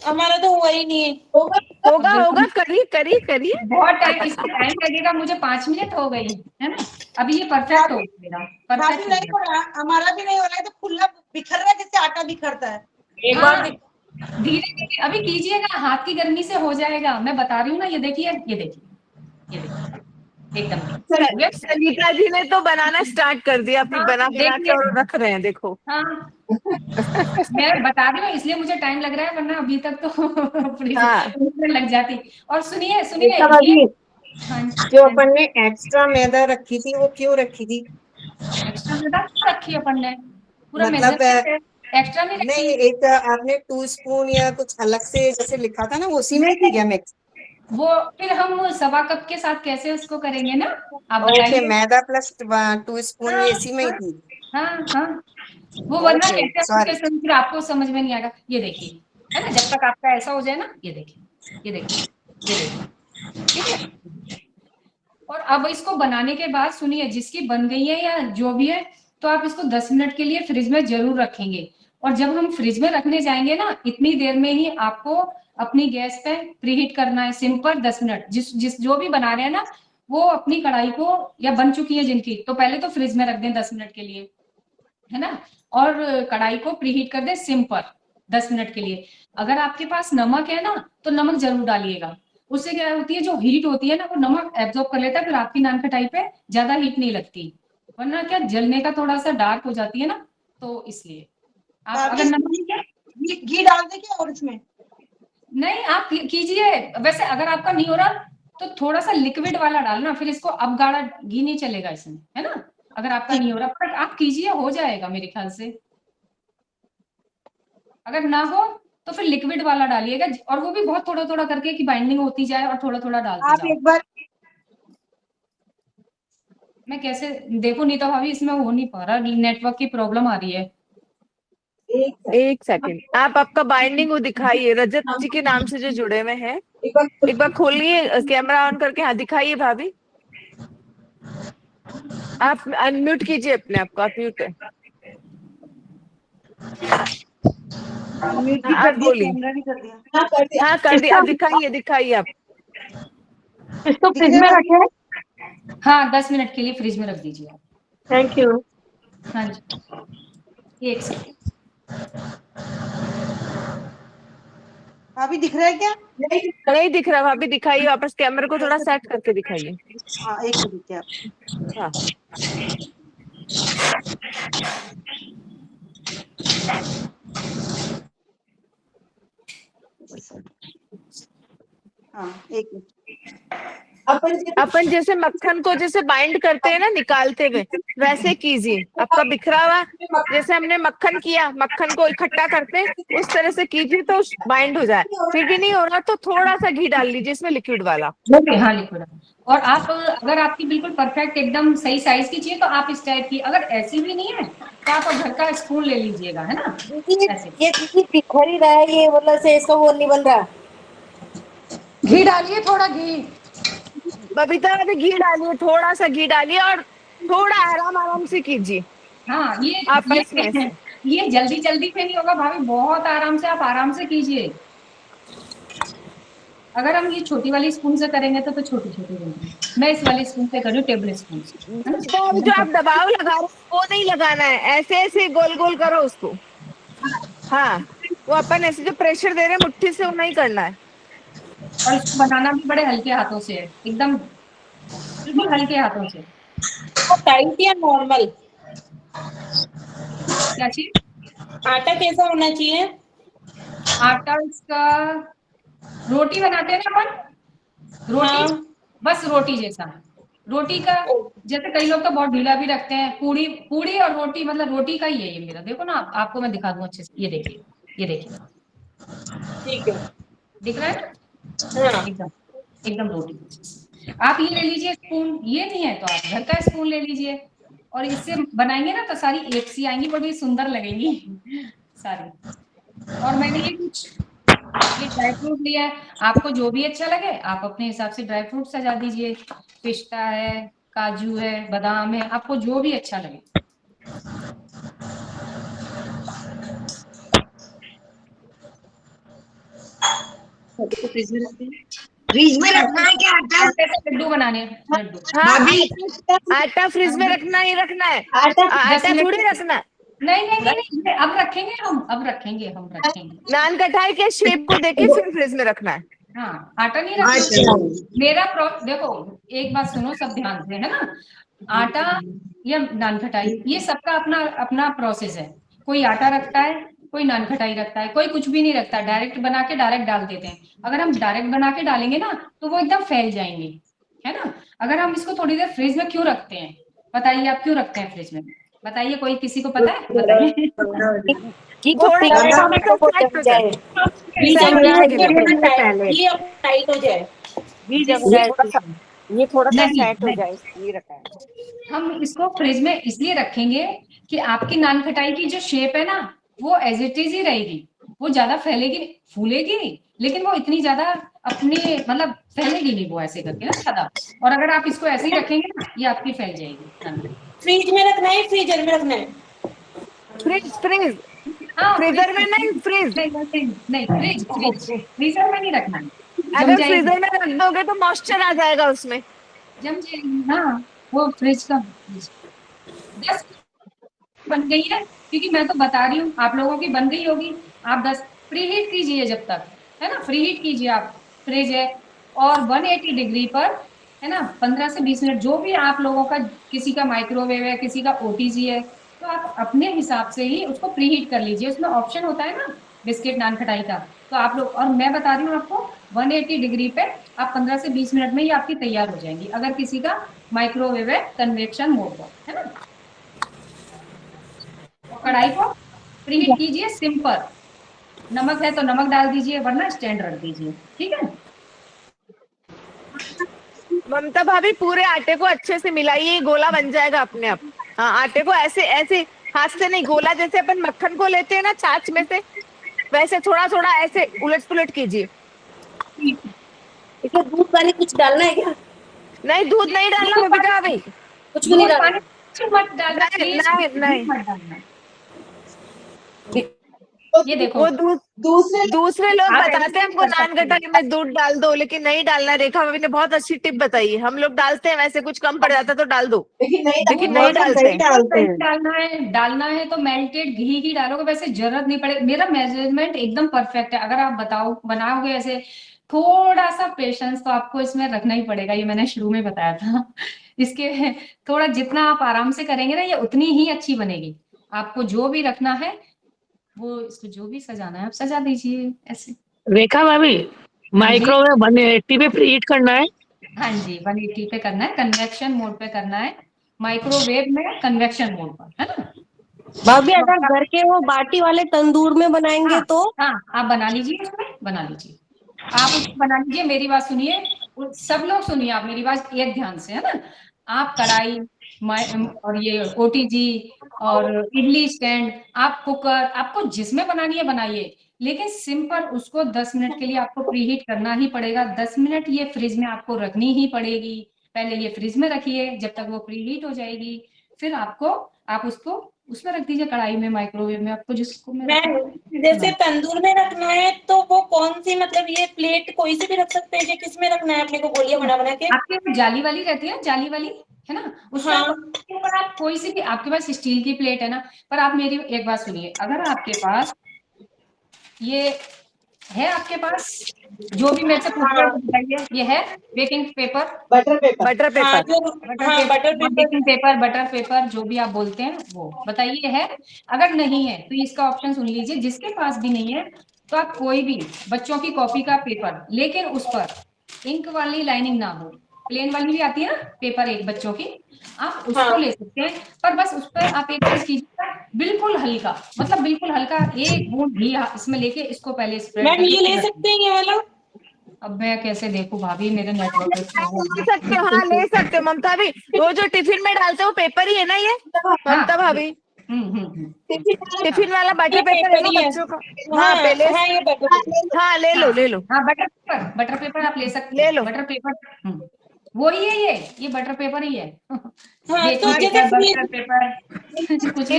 हमारा तो हुआ ही नहीं है। होगा होगा, करिए करिए करिए। बहुत टाइम, इसमें टाइम लगेगा, मुझे 5 मिनट हो गई है ना। अभी ये परफेक्ट हो गया मेरा, परफेक्ट हो नहीं गया। हो रहा, हमारा भी नहीं हो रहा है, तो खुला बिखर रहा है जैसे आटा बिखरता है। एक हाँ, बार धीरे धीरे अभी कीजिएगा, हाथ की गर्मी से हो जाएगा, मैं बता रही हूँ ना। ये देखिए, ये देखिए, ये देखिए, एकदम हो गया। सरिता जी ने तो बनाना स्टार्ट कर दिया, अपनी हाँ, बना बना के देखिए। और रख रहे हैं, देखो। हाँ, मैं बता रही हूँ, इसलिए मुझे टाइम लग रहा है, वरना अभी तक तो फ्रिज हाँ में लग जाती। और सुनिए सुनिए, रेखा ये भाभी, हाँ जो अपन ने एक्स्ट्रा मैदा रखी थी वो क्यों रखी थी? एक्स्ट्रा मैदा क्यों रखी है अपन ने? पूरा मतलब मेजरमेंट है, एक्स्ट्रा नहीं नहीं, रखी। एक आपने 2 स्पून या कुछ अलग से जैसे लिखा था ना, वो उसी में थी क्या मिक्स? वो फिर हम 1.25 कप के साथ कैसे उसको करेंगे ना, आप ओके, बताइए। मैदा प्लस 2 स्पून हाँ ये इसी में ही हाँ थी। हाँ हाँ, वो वरना ओके, कैसे सॉरी। फिर आपको समझ में नहीं आएगा। ये देखिए, है ना, जब तक आपका ऐसा हो जाए ना, ये देखिए, ये देखिए, ये देखिए, ठीक है। और अब इसको बनाने के बाद सुनिए, जिसकी बन गई है या जो भी है, तो आप इसको 10 मिनट के लिए फ्रिज में जरूर रखेंगे। और जब हम फ्रिज में रखने जाएंगे ना, इतनी देर में ही आपको अपनी गैस पे प्रीहीट करना है, सिंपल 10 मिनट। जिस जो भी बना रहे हैं ना, वो अपनी कढ़ाई को, या बन चुकी है जिनकी, तो पहले तो फ्रिज में रख दें 10 मिनट के लिए, है ना। और कढ़ाई को प्रीहीट कर दें सिंपल 10 मिनट के लिए। अगर आपके पास नमक है ना, तो नमक जरूर डालिएगा। उससे क्या होती है, जो हीट होती है ना, वो नमक एब्जॉर्ब कर लेता है, फिर आपकी नान खटाई पे ज्यादा हीट नहीं लगती। वरना क्या, जलने का थोड़ा सा डार्क हो जाती है ना, तो इसलिए आप अगर नमक घी डाल दे क्या और इसमें? नहीं, आप कीजिए। वैसे अगर आपका नहीं हो रहा, तो थोड़ा सा लिक्विड वाला डालना, फिर इसको अब गाढ़ा घी नहीं चलेगा इसमें, है ना। अगर आपका नहीं हो रहा, पर आप कीजिए, हो जाएगा मेरे ख्याल से। अगर ना हो तो फिर लिक्विड वाला डालिएगा, और वो भी बहुत थोड़ा थोड़ा करके, कि बाइंडिंग होती जाए, और थोड़ा थोड़ा डालते आप जाओ। एक बार मैं कैसे देखो नीता भाभी, इसमें हो नहीं पा रहा, नेटवर्क की प्रॉब्लम आ रही है। एक सेकंड, आप आपका बाइंडिंग वो दिखाइए, रजत जी के नाम से जो जुड़े हुए हैं। एक बार खोलिए कैमरा ऑन करके, हाँ दिखाइए भाभी। आप अनम्यूट कीजिए अपने आप को, आप म्यूट है। म्यूट भी हाँ, कर आप दिया, बोलिए। कैमरा भी कर दिया। हाँ कर दिया, आप दिखाइए दिखाइए आप। इसको दिख फ्रिज रहा में है? रखें। हाँ, 10 मिनट के लिए फ्रिज में रख दीजिए आप। Thank you. हाँ जी, एक सेकंड। भाभी दिख रहा है क्या? नहीं दिख रहा भाभी, दिखाइए वापस, कैमरे को थोड़ा सेट करके दिखाइए। हाँ, एक मिनट क्या। हाँ हाँ, एक मिनट। अपन जैसे मक्खन को जैसे बाइंड करते हैं ना निकालते हुए, वैसे कीजिए। आपका बिखरा हुआ, जैसे हमने मक्खन किया, मक्खन को इकट्ठा करते हैं, उस तरह से कीजिए तो बाइंड हो जाए। फिर भी नहीं हो रहा तो थोड़ा सा घी डाल लीजिए इसमें, लिक्विड वाला। हाँ, लिक्विड। और आप अगर आपकी बिल्कुल परफेक्ट एकदम सही साइज की चाहिए, तो आप इस टाइप की, अगर ऐसी भी नहीं है, तो आप घर का स्पून ले लीजिएगा, है ना, ऐसे। ये बिखर ही रहा है, ये मतलब से इसका वो नहीं बन रहा। घी डालिए, थोड़ा घी। बबीता अभी घी डालिए, थोड़ा सा घी डालिए, और थोड़ा आराम आराम से कीजिए हाँ, आपस में से। ये जल्दी जल्दी पे नहीं होगा भाभी, बहुत आराम से, आप आराम से कीजिए। अगर हम ये छोटी वाली स्पून से करेंगे, तो छोटी छोटी बनेगी। मैं इस वाली स्पून से कर रही हूँ, टेबल स्पून से, है ना। तो अभी जो आप दबाव लगा रहे हो वो नहीं लगाना है, ऐसे ऐसे गोल गोल करो उसको। हाँ, वो अपन ऐसे जो प्रेशर दे रहे हैं मुट्ठी से, वो नहीं करना है। और इसको बनाना भी बड़े हल्के हाथों से है, एकदम बिल्कुल हल्के हाथों से। टाइट या नॉर्मल? क्या चीज? आटा कैसा होना चाहिए? आटा इसका, रोटी बनाते हैं ना अपन, रोटी, हाँ। बस रोटी जैसा। रोटी का, जैसे कई लोग तो बहुत ढीला भी रखते हैं। पूड़ी, पूड़ी और रोटी, मतलब रोटी का ही है ये मेरा। देखो ना, आपको मैं दिखा दूं अच्छे से, ये देखिए, ये देखिए, ठीक है। दिख रहा है ना, हाँ। एकदम एकदम रोटी। आप ये ले लीजिए स्पून, ये नहीं है तो आप घर का स्पून ले लीजिए, और इससे बनाएंगे ना, तो सारी एक सी आएंगी, बड़ी सुंदर लगेंगी सारी। और मैंने ये ड्राई फ्रूट लिया है, आपको जो भी अच्छा लगे आप अपने हिसाब से ड्राई फ्रूट सजा दीजिए। पिस्ता है, काजू है, बादाम है, आपको जो भी अच्छा लगे। फ्रिज में रखना है क्या आटा? आटे से लड्डू बनाने हैं, लड्डू। हाँ, आटा फ्रिज में रखना ही रखना है, आटा मिनट थोड़ी रखना है। नहीं नहीं नहीं नहीं, अब रखेंगे हम, अब रखेंगे हम, रखेंगे। नान कटाई के शेप को देखे फिर फ्रिज में रखना है। हाँ, आटा नहीं रखना। अच्छा। मेरा देखो, एक बात सुनो सब ध्यान से, है ना। आटा या नान खटाई, ये सबका अपना अपना प्रोसेस है। कोई आटा रखता है, कोई नान खटाई रखता है, कोई कुछ भी नहीं रखता, डायरेक्ट बना के डायरेक्ट डाल देते हैं। अगर हम डायरेक्ट बना के डालेंगे ना तो वो एकदम फैल जाएंगे, है ना। अगर हम इसको थोड़ी देर फ्रिज में क्यों रखते हैं, बताइए आप क्यों रखते हैं फ्रिज में? बताइए, कोई किसी को पता है? बताइए। कि वो थोड़ा ये अब टाइट हो जाए, ये थोड़ा सा नहीं, सेट हो नहीं। जाए इसलिए रखा है। हम इसको फ्रिज में इसलिए रखेंगे कि आपकी नान खटाई की जो शेप है ना वो एज इट इज ही रहेगी, वो ज्यादा फैलेगी, फूलेगी नहीं, लेकिन वो इतनी ज्यादा अपनी मतलब फैलेगी नहीं वो ऐसे करके ना ज्यादा। और अगर आप इसको ऐसे ही रखेंगे ना, ये आपकी फैल जाएगी। फ्रिज में रखना है, फ्रीजर में रखना है? फ्रिज फ्रिज हाँ, फ्रीजर में नहीं, फ्रिज नहीं, फ्रिज फ्रीजर में नहीं रखना है। अगर फ्रीजर में रख दोगे तो मॉइस्चर आ जाएगा उसमें, जम जाएगी। हाँ, वो फ्रिज का 10 बन गई है, क्योंकि मैं तो बता रही हूँ, आप लोगों की बन गई होगी। आप 10 प्री हीट कीजिए जब तक, है ना, फ्री हीट कीजिए आप। फ्रिज है और 180 डिग्री पर, है ना, 15 से 20 मिनट, जो भी आप लोगों का, किसी का माइक्रोवेव है, किसी का ओटीजी है, तो आप अपने हिसाब से ही उसको प्री हीट कर लीजिए। उसमें ऑप्शन होता है ना बिस्किट नान खटाई का, तो आप लोग, और मैं बता रही हूँ आपको 180 डिग्री पे आप 15 से 20 मिनट में ही आपकी तैयार हो जाएंगी, अगर किसी का माइक्रोवेव है कन्वेक्शन मोड पर, है ना। कढ़ाई को प्रीहीट कीजिए सिम पर। नमक है तो नमक डाल दीजिए, वरना स्टैंड रख दीजिए, ठीक है। ममता भाभी पूरे आटे को अच्छे से मिलाइए, गोला बन जाएगा अपने आप। हाँ, आटे को ऐसे ऐसे हाथ से नहीं, गोला जैसे अपन मक्खन को लेते हैं ना छाछ में से, वैसे थोड़ा थोड़ा ऐसे उलट पुलट कीजिए। इसमें दूध पानी कुछ डालना है क्या? नहीं, दूध नहीं डालना बबीता भाभी, कुछ भी नहीं डालना। मत डालना, नहीं। मत डालना। ये देखो, वो दूसरे लोग बताते हैं हमको नान खटाई में दूध डाल दो, लेकिन नहीं डालना। रेखा भाभी ने बहुत अच्छी टिप बताई है, हम लोग डालते हैं, वैसे कुछ कम पड़ जाता तो डाल दो, लेकिन नहीं डालते हैं। डालना है तो मेल्टेड घी ही डालोगे, वैसे जरूरत नहीं पड़ेगी। मेरा मेजरमेंट एकदम परफेक्ट है। अगर आप बनाओगे ऐसे, थोड़ा सा पेशेंस तो आपको इसमें रखना ही पड़ेगा, ये मैंने शुरू में बताया था। इसके थोड़ा जितना आप आराम से करेंगे ना, ये उतनी ही अच्छी बनेगी। आपको जो भी रखना है, वो इसको जो भी सजाना है आप सजा दीजिए ऐसे। रेखा भाभी, माइक्रोवेव 180 पे प्रीहीट करना है? हाँ जी, 180 पे करना है, कन्वेक्शन मोड पे करना है। माइक्रोवेव में कन्वेक्शन मोड पर, है ना। भाभी अगर घर के वो बाटी वाले तंदूर में बनाएंगे तो? हाँ, आप बना लीजिए, उसमें बना लीजिए, आप उसको बना लीजिए। मेरी बात सुनिए, सब लोग सुनिए, आप मेरी बात एक ध्यान से, है ना। आप कढ़ाई और ये ओटीजी और इडली स्टैंड, आप कुकर, आपको जिसमें बनानी है बनाइए, लेकिन सिंपल उसको 10 मिनट के लिए आपको प्रीहीट करना ही पड़ेगा। 10 मिनट ये फ्रिज में आपको रखनी ही पड़ेगी। पहले ये फ्रिज में रखिए जब तक वो प्रीहीट हो जाएगी, फिर आप उसको उसमें रख दीजिए, कढ़ाई में, माइक्रोवेव में, आपको जिसको जैसे तंदूर में रखना है तो वो कौन सी, मतलब ये प्लेट कोई सी भी रख सकते हैं, किस में रखना है अपने को, गोलियां बना के? आपके जाली वाली रहती है, जाली वाली, है ना, उसमें आप कोई सी भी, आपके पास स्टील की प्लेट है ना, पर आप मेरी एक बात सुनिए, अगर आपके पास ये है, आपके पास जो भी मेरे से पूछ रहे हैं बताइए, ये है बेकिंग पेपर, बटर पेपर जो भी आप बोलते हैं वो बताइए है। अगर नहीं है तो इसका ऑप्शन सुन लीजिए, जिसके पास भी नहीं है तो आप कोई भी बच्चों की कॉपी का पेपर, लेकिन उस पर इंक वाली लाइनिंग ना हो, प्लेन वाली भी आती है ना पेपर एक बच्चों की, आप उसको ले सकते हैं। पर बस उस पर आप एक चीज कीजिएगा, बिल्कुल हल्का, मतलब बिल्कुल हल्का, एक बूंद घी इसमें लेके इसको पहले स्प्रेड मैम ये ले सकते हैं ये वाला? अब मैं कैसे देखूं भाभी, मेरे नेटवर्क ले सकते हो, हाँ ले सकते हो ममता भाभी। वो जो टिफिन में डालते हो पेपर ही है ना ये ममता भाभी? टिफिन वाला बटर पेपर है ना बच्चों का? हाँ पहले, हाँ ले लो। हाँ, बटर पेपर आप ले सकते, ले लो बटर पेपर, वो ही है ये बटर पेपर ही है। हाँ, तो जैसे बटर पेपर कुछ भी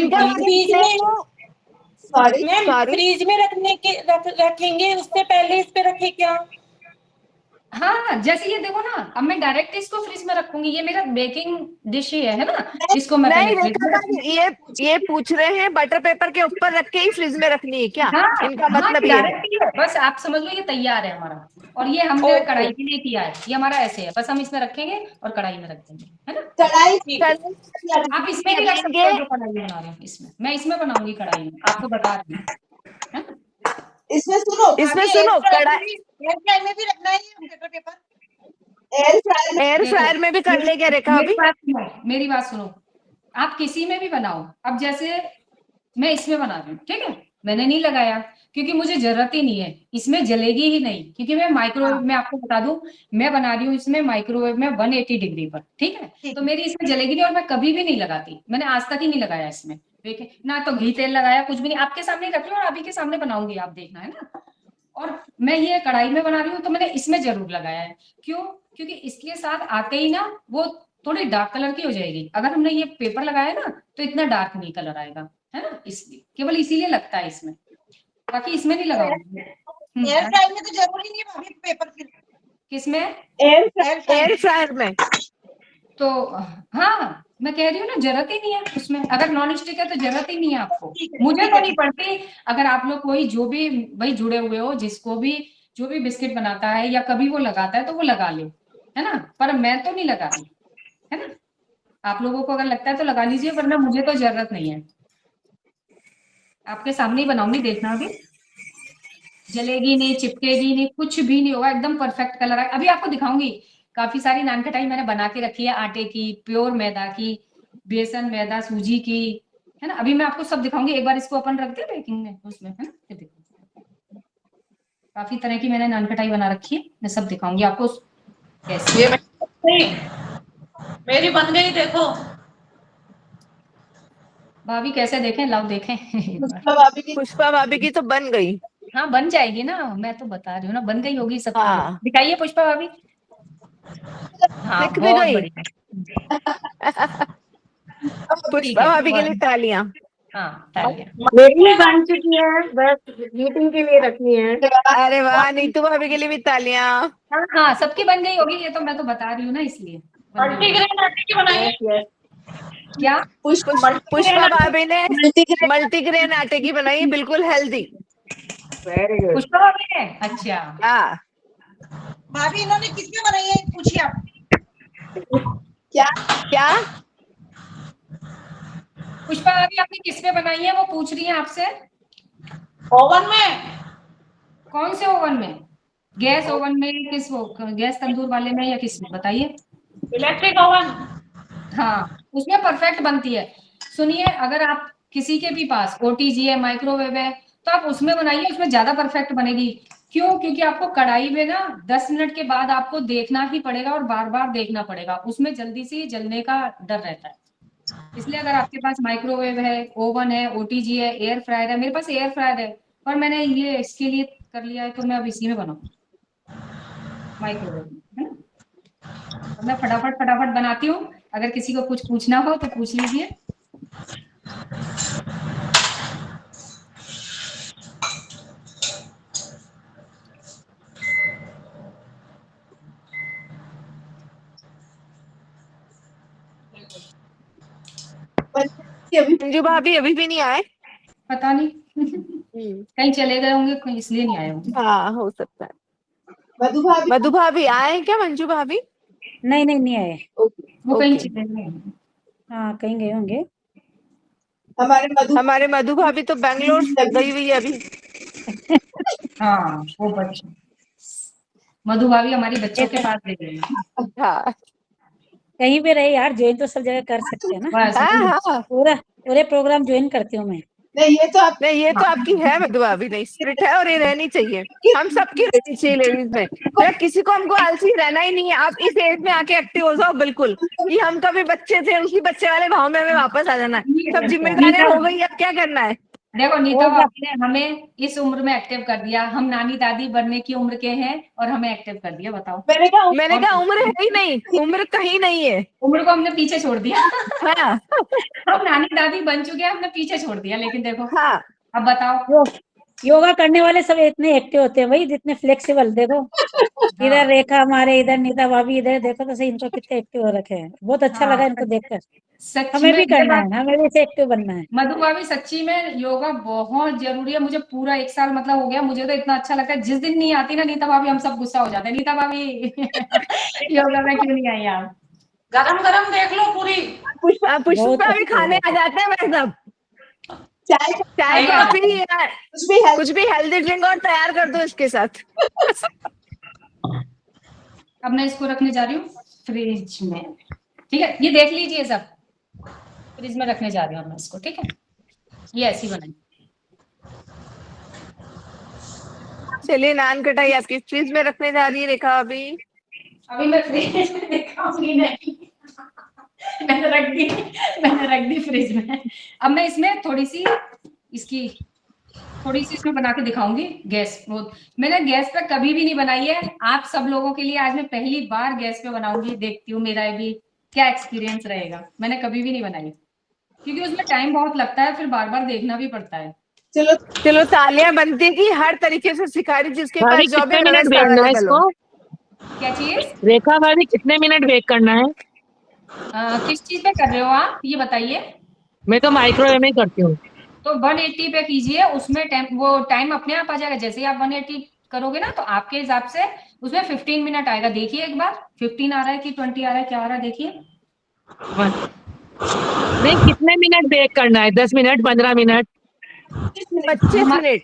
मैम फ्रीज में रखेंगे उससे पहले इस पे रखे क्या? हाँ, जैसे ये देखो ना, अब मैं डायरेक्ट इसको फ्रिज में रखूंगी, ये मेरा बेकिंग डिश ही है ना, इसको मैं नहीं पहले फ्रिज रेखा में भाभी, रखूंगी। ये पूछ रहे हैं बटर पेपर के ऊपर रख के ही फ्रिज में रखनी है क्या? हाँ इनका हाँ, मतलब ये ये है। डायरेक्ट ही है, बस आप समझ लो ये तैयार है हमारा। और ये हमने ओके। कढ़ाई के लिए किया है, ये हमारा ऐसे है, बस हम इसमें रखेंगे और कढ़ाई में रख देंगे, है ना। आप इसमें भी रख सकते हो जो कढ़ाई में बना रहे हो, इसमें मैं इसमें बनाऊंगी कढ़ाई में, आपको बता रही हूँ, है ना। इसमें सुनो कढ़ाई में भी रखना है बटर पेपर? एयर फ्रायर में भी कर ले क्या रेखा मेरी अभी? बात सुनो, मेरी बात सुनो, आप किसी में भी बनाओ। अब जैसे मैं इसमें बना रही हूँ, ठीक है, मैंने नहीं लगाया क्योंकि मुझे जरूरत ही नहीं है, इसमें जलेगी ही नहीं, क्योंकि मैं माइक्रोवेव में आपको बता दूं, मैं बना रही हूँ इसमें माइक्रोवेव में 180 डिग्री पर, ठीक है, तो मेरी इसमें जलेगी नहीं, और मैं कभी भी नहीं लगाती, मैंने आज तक ही नहीं लगाया इसमें, देखिए ना, तो घी तेल लगाया कुछ भी नहीं, आपके सामने रख रही हूँ और आप ही के सामने बनाऊंगी, आप देखना, है ना। और मैं ये कढ़ाई में बना रही हूँ तो मैंने इसमें जरूर लगाया है, क्यों, क्योंकि इसके साथ आते ही ना वो थोड़ी डार्क कलर की हो जाएगी, अगर हमने ये पेपर लगाया ना तो इतना डार्क नहीं कलर आएगा, है ना, इसलिए, केवल इसीलिए लगता है इसमें, बाकी इसमें नहीं लगाऊंगी। एयर फ्रायर में तो जरूरी नहीं है भाभी पेपर फिर। किसमें? एयर फ्रायर में। तो हाँ, मैं कह रही हूँ ना, जरूरत ही नहीं है उसमें, अगर नॉन स्टिक है तो जरूरत ही नहीं है आपको, मुझे तो नहीं पड़ती। अगर आप लोग कोई जो भी भाई जुड़े हुए हो, जिसको भी जो भी बिस्किट बनाता है या कभी वो लगाता है तो वो लगा ले, है ना, पर मैं तो नहीं लगा रही, है ना। आप लोगों को अगर लगता है तो लगा लीजिए, वरना मुझे तो जरूरत नहीं है। आपके सामने ही बनाऊंगी, देखना, अभी जलेगी नहीं, चिपकेगी नहीं, कुछ भी नहीं होगा, एकदम परफेक्ट कलर है। अभी आपको दिखाऊंगी, काफी सारी नान खटाई मैंने बना के रखी है, आटे की, प्योर मैदा की, बेसन, मैदा, सूजी की, है ना। अभी मैं आपको सब दिखाऊंगी, एक बार इसको अपन रख दे बेकिंग में उसमें, है ना। ये देखो, काफी तरह की मैंने नान खटाई बना रखी है, मैं सब दिखाऊंगी आपको कैसे। मेरी बन गई, देखो भाभी कैसे देखें, लाओ देखें। पुष्पा भाभी की तो बन गई। हाँ, बन जाएगी ना, मैं तो बता रही हूँ ना, बन गई होगी सबकी। हाँ। दिखाइए पुष्पा भाभी। हाँ, दिख भी बहुत गई। बढ़िया। पुष्पा भाभी के लिए तालियां। हाँ, तालियां। मेरी बन चुकी है, बस मीटिंग के लिए रखनी है। अरे वाह, नीतू भाभी के लिए भी तालियां। हाँ हाँ, सबकी बन गई होगी, ये तो मैं तो बता रही हूँ ना, इसलिए बन गई होगी। मल्टीग्रेन आटे की बनाई। क्या? पुष्पा भाभी ने मल्टीग्रेन आटे की बनाई, बिल्कुल हेल्दी। Very good. पुष्पा भाभी ने, अच्छा। हाँ। भाभी इन्होंने किसमें बनाई है पूछिए आप। क्या? पुष्पा भाभी आपने किसमें बनाई है, वो पूछ रही है आपसे। ओवन में। कौन से ओवन में? गैस ओवन में, किस वो गैस तंदूर वाले में, या किस में, बताइए। Electric oven. हाँ, उसमें परफेक्ट बनती है। सुनिए, अगर आप किसी के भी पास ओटीजी है, माइक्रोवेव है, तो आप उसमें बनाइए, उसमें ज्यादा परफेक्ट बनेगी। क्यों? क्योंकि आपको कढ़ाई में ना 10 मिनट के बाद आपको देखना ही पड़ेगा, और बार बार देखना पड़ेगा, उसमें जल्दी से जलने का डर रहता है। इसलिए अगर आपके पास माइक्रोवेव है, ओवन है, ओटीजी है, एयर फ्रायर है, मेरे पास एयर फ्रायर है, पर मैंने ये इसके लिए कर लिया है, तो मैं अब इसी में बनाऊँ, माइक्रोवेव में, है ना। तो मैं फटाफट फटाफट बनाती हूँ, अगर किसी को कुछ पूछना हो तो पूछ लीजिए। मंजू भाभी अभी भी नहीं आए। पता नहीं, कहीं चले गए होंगे, कहीं इसलिए नहीं आए होंगे। हाँ, हो सकता है। मधु भाभी आए क्या? मंजू भाभी नहीं नहीं नहीं आए, वो कहीं ओके। चले गए होंगे। हाँ कहीं गए होंगे। हमारे मधु भाभी तो बैंगलोर गई हुई है अभी। हाँ, वो बच्चे मधु भाभी हमारी बच्चों के पास दे गई है। हाँ कहीं भी रहे यार, ज्वाइन तो सब जगह कर सकते हैं ना। बस हाँ। पूरे प्रोग्राम ज्वाइन करती हूँ मैं। नहीं, ये तो आपकी है मधु भाभी, नहीं स्पिरिट है, और ये रहनी चाहिए, हम सबकी रहनी चाहिए लेडीज में। तो किसी को हमको आलसी रहना ही नहीं है। आप इस एज में आके एक्टिव हो जाओ बिल्कुल, कि हम कभी बच्चे थे, उसी बच्चे वाले भाव में हमें वापस आ जाना है। सब जिम्मेदारियां हो गई, अब क्या करना है। देखो, नीता भाभी ने हमें इस उम्र में एक्टिव कर दिया, हम नानी दादी बनने की उम्र के हैं और हमें एक्टिव कर दिया, बताओ। मैंने कहा उम्र है ही नहीं, उम्र कहीं नहीं है, उम्र को हमने पीछे छोड़ दिया। हाँ हम नानी दादी बन चुके हैं, हमने पीछे छोड़ दिया, लेकिन देखो। हाँ, अब बताओ। योगा करने वाले सब इतने एक्टिव होते हैं भाई, जितने फ्लेक्सिबल। देखो इधर हाँ, रेखा हमारे, इधर नीता भाभी, इधर देखो तो सही इनको कितने एक्टिव हो रखे हैं। बहुत अच्छा हाँ, लगा इनको देखकर। सच हमें में भी ये करना बात, है, हमें भी ऐसे एक्टिव बनना है। मधु भाभी सच्ची में योगा बहुत जरूरी है। मुझे पूरा 1 साल मतलब हो गया, मुझे तो इतना अच्छा लगता है। जिस दिन नहीं आती ना नीता भाभी, हम सब गुस्सा हो जाते हैं, नीता भाभी योगा में क्यों नहीं आई आप? गरम गरम देख लो पूरी। बहुत पुष्पा भी अच्छे खाने हैं। आ जाते हैं भाई सब। चाय चाय हाँ। कॉफी या कुछ भी हेल्प कुछ भी हेल्दी ड्रिंक और तैयार कर दो इसके साथ। अब मैं इसको रखने जा रही हूँ फ्रिज में, ठीक है? ये देख लीजिए सब, फ्रिज में रखने जा रही हूँ मैं इसको, ठीक है? ये ऐसी बनाई। चलिए नान कटाई आपकी फ्रिज में रखने जा रही है रेखा अभी। अभी मैं फ्रिज में दिखाऊंगी नहीं, मैंने रख दी फ्रिज में। अब मैं इसमें थोड़ी सी इसमें बना के दिखाऊंगी गैस। वो मैंने गैस पे कभी भी नहीं बनाई है, आप सब लोगों के लिए आज मैं पहली बार गैस पे बनाऊंगी। देखती हूँ मेरा भी क्या एक्सपीरियंस रहेगा। मैंने कभी भी नहीं बनाई, क्योंकि उसमें टाइम बहुत लगता है, फिर बार बार देखना भी पड़ता है। चलो चलो तालियां बनती है कि हर तरीके से सिखा रही, जिसके भाभी पास जो भी कितने कलर मिनट सारा बेकना है निकलो। इसको? क्या चीज? रेखा भाभी कितने मिनट बेक करना है? किस चीज पे कर रहे हो आप, ये बताइए। मैं तो माइक्रोवेव में ही करती हूँ। तो 180 पे कीजिए, उसमें टाइम अपने आप आ जाएगा। जैसे ही आप 180 करोगे ना, तो आपके हिसाब से उसमें 15 मिनट आएगा। देखिए एक बार 15 आ रहा है कि 20 आ रहा है, क्या आ रहा है, देखिए। नहीं, कितने मिनट बेक करना है? 10 मिनट, 15 मिनट? 25 मिनट।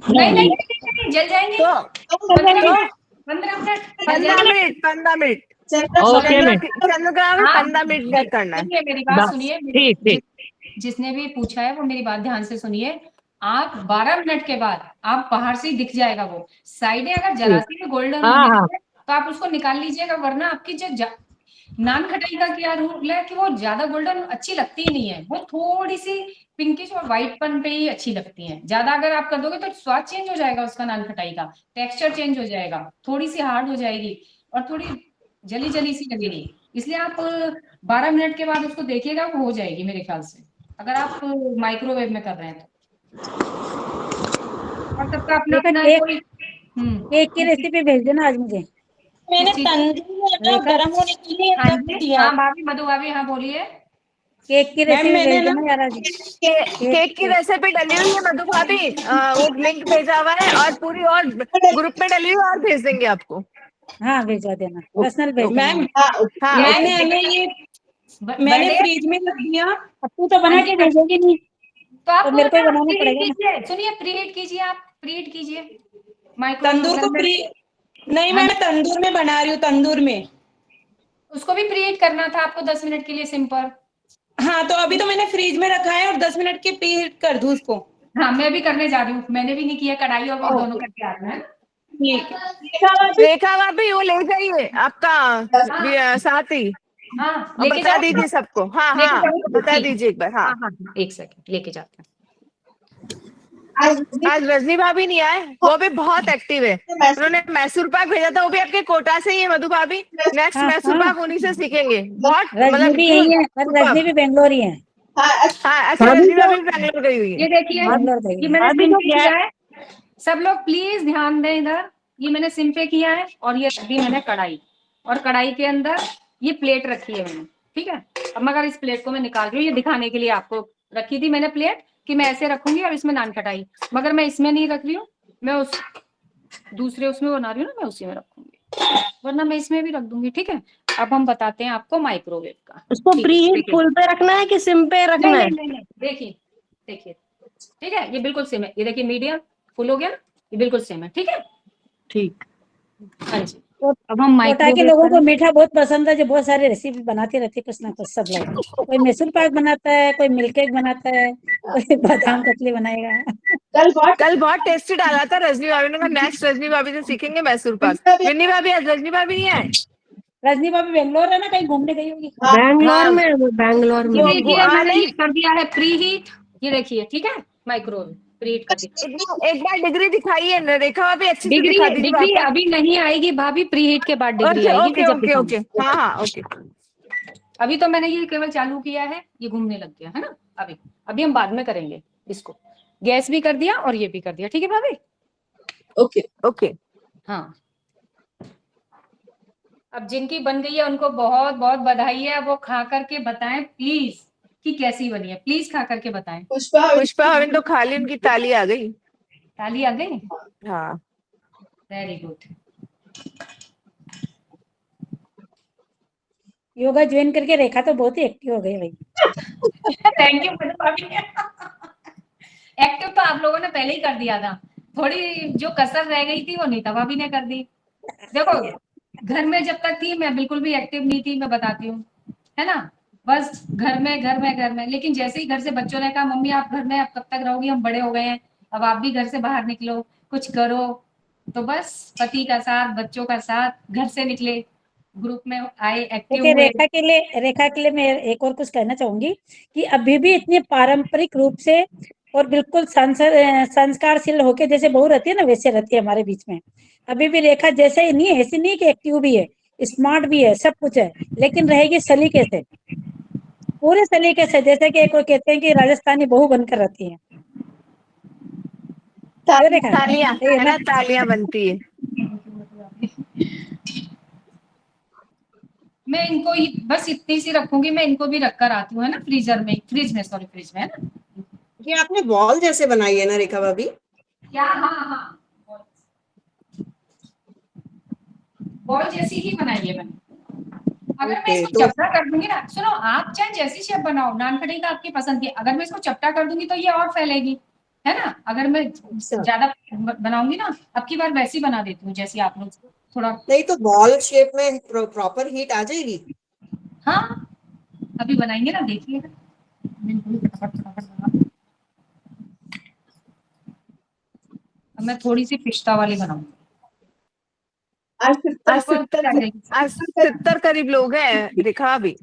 नहीं नहीं नहीं, जल जाएंगे। तो 15 तो मिनट, 15 मिनट जल 15 जाएंगे। मिनट 15 मिनट ओके में। चंद्रग्रहण में हाँ, 15 मिनट बेक करना है। सुनिए मेरी बात, सुनिए। ठीक ठीक। जिसने भी पूछा है वो मेरी बात ध्यान से सुनिए। आप 12 मिनट के बाद आप बाहर से ही दिख जाएगा वो, साइडें अगर जरा सी भी गोल्डन हाँ होने हाँ। लगे तो आप उसको निकाल लीजिएगा, वरना आपकी जो नान खटाई का क्या रूल है कि वो ज्यादा गोल्डन अच्छी लगती ही नहीं है। वो थोड़ी सी पिंकिश और व्हाइटपन पे ही अच्छी लगती है। ज्यादा अगर आप कर दोगे तो स्वाद चेंज हो जाएगा उसका, नान खटाई का टेक्सचर चेंज हो जाएगा, थोड़ी सी हार्ड हो जाएगी और थोड़ी जली जली सी लगेगी। इसलिए आप 12 मिनट के बाद उसको देखिएगा, वो हो जाएगी मेरे ख्याल से, अगर आप माइक्रोवेव में कर रहे हैं तो। और सबका अपना रेखा अपना केक, कोई केक की रेसिपी भेज देना आज मुझे। मैंने किस चीज? तंदूर में आटा रेखा गर्म होने के लिए हाँ रख जी, दिया। हाँ भाभी, मधु भाभी, हाँ बोलिए। केक की मैम रेसिपी मैंने भेज ना देना यार आज। केक की रेसिपी डली हुई है मधु भाभी, वो लिंक भेजा हुआ है और पूरी और ग्रुप में डली हुई है और भेज देंगे आपको। हाँ भेजा देना, पर्सनल भेज देना। मैम हाँ मैंने हमें ये मैंने बर्थडे, फ्रिज में रख दिया। अब तू तो हाँ बना जी, के भेजेगी नहीं, तो आप तो मेरे को ही ना बनाना प्रीहीट पड़ेगा ना। कीजिए। सुनिए, प्रीहीट कीजिए, आप प्रीहीट कीजिए तंदूर को माइक्रोवेव में। प्री नहीं हाँ मैम, जी, मैं तंदूर में बना रही हूँ, तंदूर में। उसको भी प्रीहीट करना था आपको 10 मिनट के लिए, सिंपल। हाँ तो अभी तो मैंने फ्रिज में रखा है और 10 मिनट की प्री हीट कर दूँ उसको। हाँ, मैं भी करने जा रही हूँ, मैंने भी नहीं किया, कढ़ाई और वो दोनों करके आ रहे हैं। ठीक है। रेखा भाभी वो ले जाइए आपका साथी हाँ, और लेके बता जाओ, दीजिए सबको। हाँ लेके हाँ जाओ, बता ठीक है। दीजिए एक बार। हाँ हाँ हाँ हाँ, एक सेकंड, लेके जाते हैं। आज रजनी भाभी नहीं आए, वो भी बहुत एक्टिव है। उन्होंने मैसूर पाक भेजा था, वो भी आपके कोटा से ही है मधु भाभी। नेक्स्ट हाँ मैसूर हाँ, पाक उन्हीं से सीखेंगे। बहुत रजनी मतलब भी इतनी यही है, और रजनी भी बेंगलोर ही है। हाँ अच्छा, अभी रजनी तो भाभी भी बैंगलोर गई हुई ये है। देखिए, बेंगलोर गई ये है। मैंने अभी सिम तो पे किया है। सब लोग प्लीज ध्यान दें इधर, ये मैंने सिम पे किया है और ये रख दी मैंने कढ़ाई, और कढ़ाई के अंदर ये प्लेट रखी है मैंने, ठीक है? अब मगर इस प्लेट को मैं निकाल रही हूँ, ये दिखाने के लिए आपको रखी थी मैंने प्लेट कि मैं ऐसे रखूंगी और इसमें नान खटाई, मगर मैं इसमें नहीं रख रही हूँ, मैं उस दूसरे उसमें बना रही हूँ ना, मैं उसी में रखूंगी, वरना मैं इसमें भी रख दूंगी, ठीक है? अब हम बताते हैं आपको माइक्रोवेव का। उसको ठीक है, प्री हीट देखिए। फुल पे रखना है कि सिम पे नहीं रखना है? नहीं नहीं नहीं, देखिए देखिए, ठीक है, ये बिल्कुल सेम है। ये देखिए मीडियम फुल हो गया ना, ये बिल्कुल सेम है, ठीक है? ठीक। हाँ जी। तो अब हम कोटा के माइक्रोवेव लोगों को करें। मीठा बहुत पसंद है, जो बहुत सारी रेसिपी बनाते रहते हैं कुछ ना कुछ सब लोग। कोई मैसूर पाक बनाता है, कोई मिल्क केक बनाता है, कोई बादाम कतली बनाएगा। कल बहुत टेस्टी डाला था रजनी भाभी ने, कहा नेक्स्ट रजनी भाभी से सीखेंगे मैसूर पाक। विन्नी भाभी आज रजनी भाभी नहीं आए। रजनी भाभी बेंगलोर है ना, कहीं घूमने गई होगी। बैंगलोर हाँ में, वो बैंगलोर ये में। देखिए, मैंने नहीं ये कर दिया है प्री हीट, ये देखिए, ठीक है? माइक्रोवेव प्री हीट कर दिया। एक बार डिग्री दिखाइए ना रेखा भाभी, अच्छे से डिग्री दिखा दीजिए डिग्री वापस। अभी नहीं आएगी भाभी, प्री हीट के बाद डिग्री ओके आएगी, मैं ओके जब ओके ओके, दिखाऊंगी। हाँ हाँ ओके। अभी तो मैंने ये केवल चालू किया है, ये घूमने लग गया है ना। अभी अभी हम बाद में करेंगे इसको। गैस भी कर दिया और ये भी कर दिया, ठीक है भाभी? Okay okay. हाँ, अब जिनकी बन गई है उनको बहुत बहुत बधाई है। वो खा करके बताएं प्लीज कि कैसी बनी है, प्लीज खा करके बताएं। पुष्पा हवन तो खाली उनकी ताली आ गई। ताली आ गई, हाँ। Very good. योगा ज्वाइन करके रेखा तो बहुत ही एक्टिव हो गई भाई। थैंक यू भाभी। एक्टिव तो आप लोगों ने पहले ही कर दिया था, थोड़ी जो कसर रह गई थी वो नीता भाभी ने कर दी। देखो घर में जब तक थी मैं बिल्कुल भी एक्टिव नहीं थी, मैं बताती हूँ, है ना, बस घर में घर में घर में। लेकिन जैसे ही घर से बच्चों ने कहा मम्मी आप घर में अब कब तक रहोगी, हम बड़े हो गए हैं, अब आप भी घर से बाहर निकलो, कुछ करो, तो बस पति का साथ बच्चों का साथ घर से निकले, ग्रुप में आए, एक्टिव देखिए हुए। रेखा के लिए मैं एक और कुछ कहना चाहूंगी कि अभी भी इतने पारंपरिक रूप से और बिल्कुल संस्कारशील होके जैसे बहू रहती है ना वैसे रहती है हमारे बीच में। अभी भी रेखा जैसे ही नहीं है, ऐसी नहीं कि एक्टिव भी है, स्मार्ट भी है, सब कुछ है, लेकिन रहेगी सलीके से, पूरे सलीके से, जैसे कि कोई कहते हैं कि राजस्थानी बहू बनकर रहती है। रेखा तालियां सही है है ना? ना, तालियां बनती है। मैं इनको ही बस इतनी सी रखूंगी, मैं इनको भी रख कर आती हूँ, है ना, फ्रिज में सॉरी फ्रिज में, है ना। ये आपने बॉल जैसे बनाई है ना रेखा भाभी? क्या? हाँ हाँ, बॉल जैसी ही बनाई है मैंने। अगर मैं ओके इसको तो चपटा कर दूंगी ना, सुनो आप चाहे जैसी शेप बनाओ, नान कढ़ाई का आपकी पसंद की, अगर मैं इसको चपटा कर दूंगी तो ये और फैलेगी, है ना। अगर मैं ज्यादा बनाऊंगी ना, अब की बार वैसी बना देती हूँ जैसी आप लोग थोड़ा। नहीं तो बॉल शेप में प्रॉपर हीट आ जाएगी। हाँ अभी बनाएंगे ना, देखिएगा। फटाफट फटाफट बना। अब मैं थोड़ी सी पिस्ता वाली बनाऊंगी। आज देखो क्या करेगी। 70 करीब लोग हैं रेखा भी।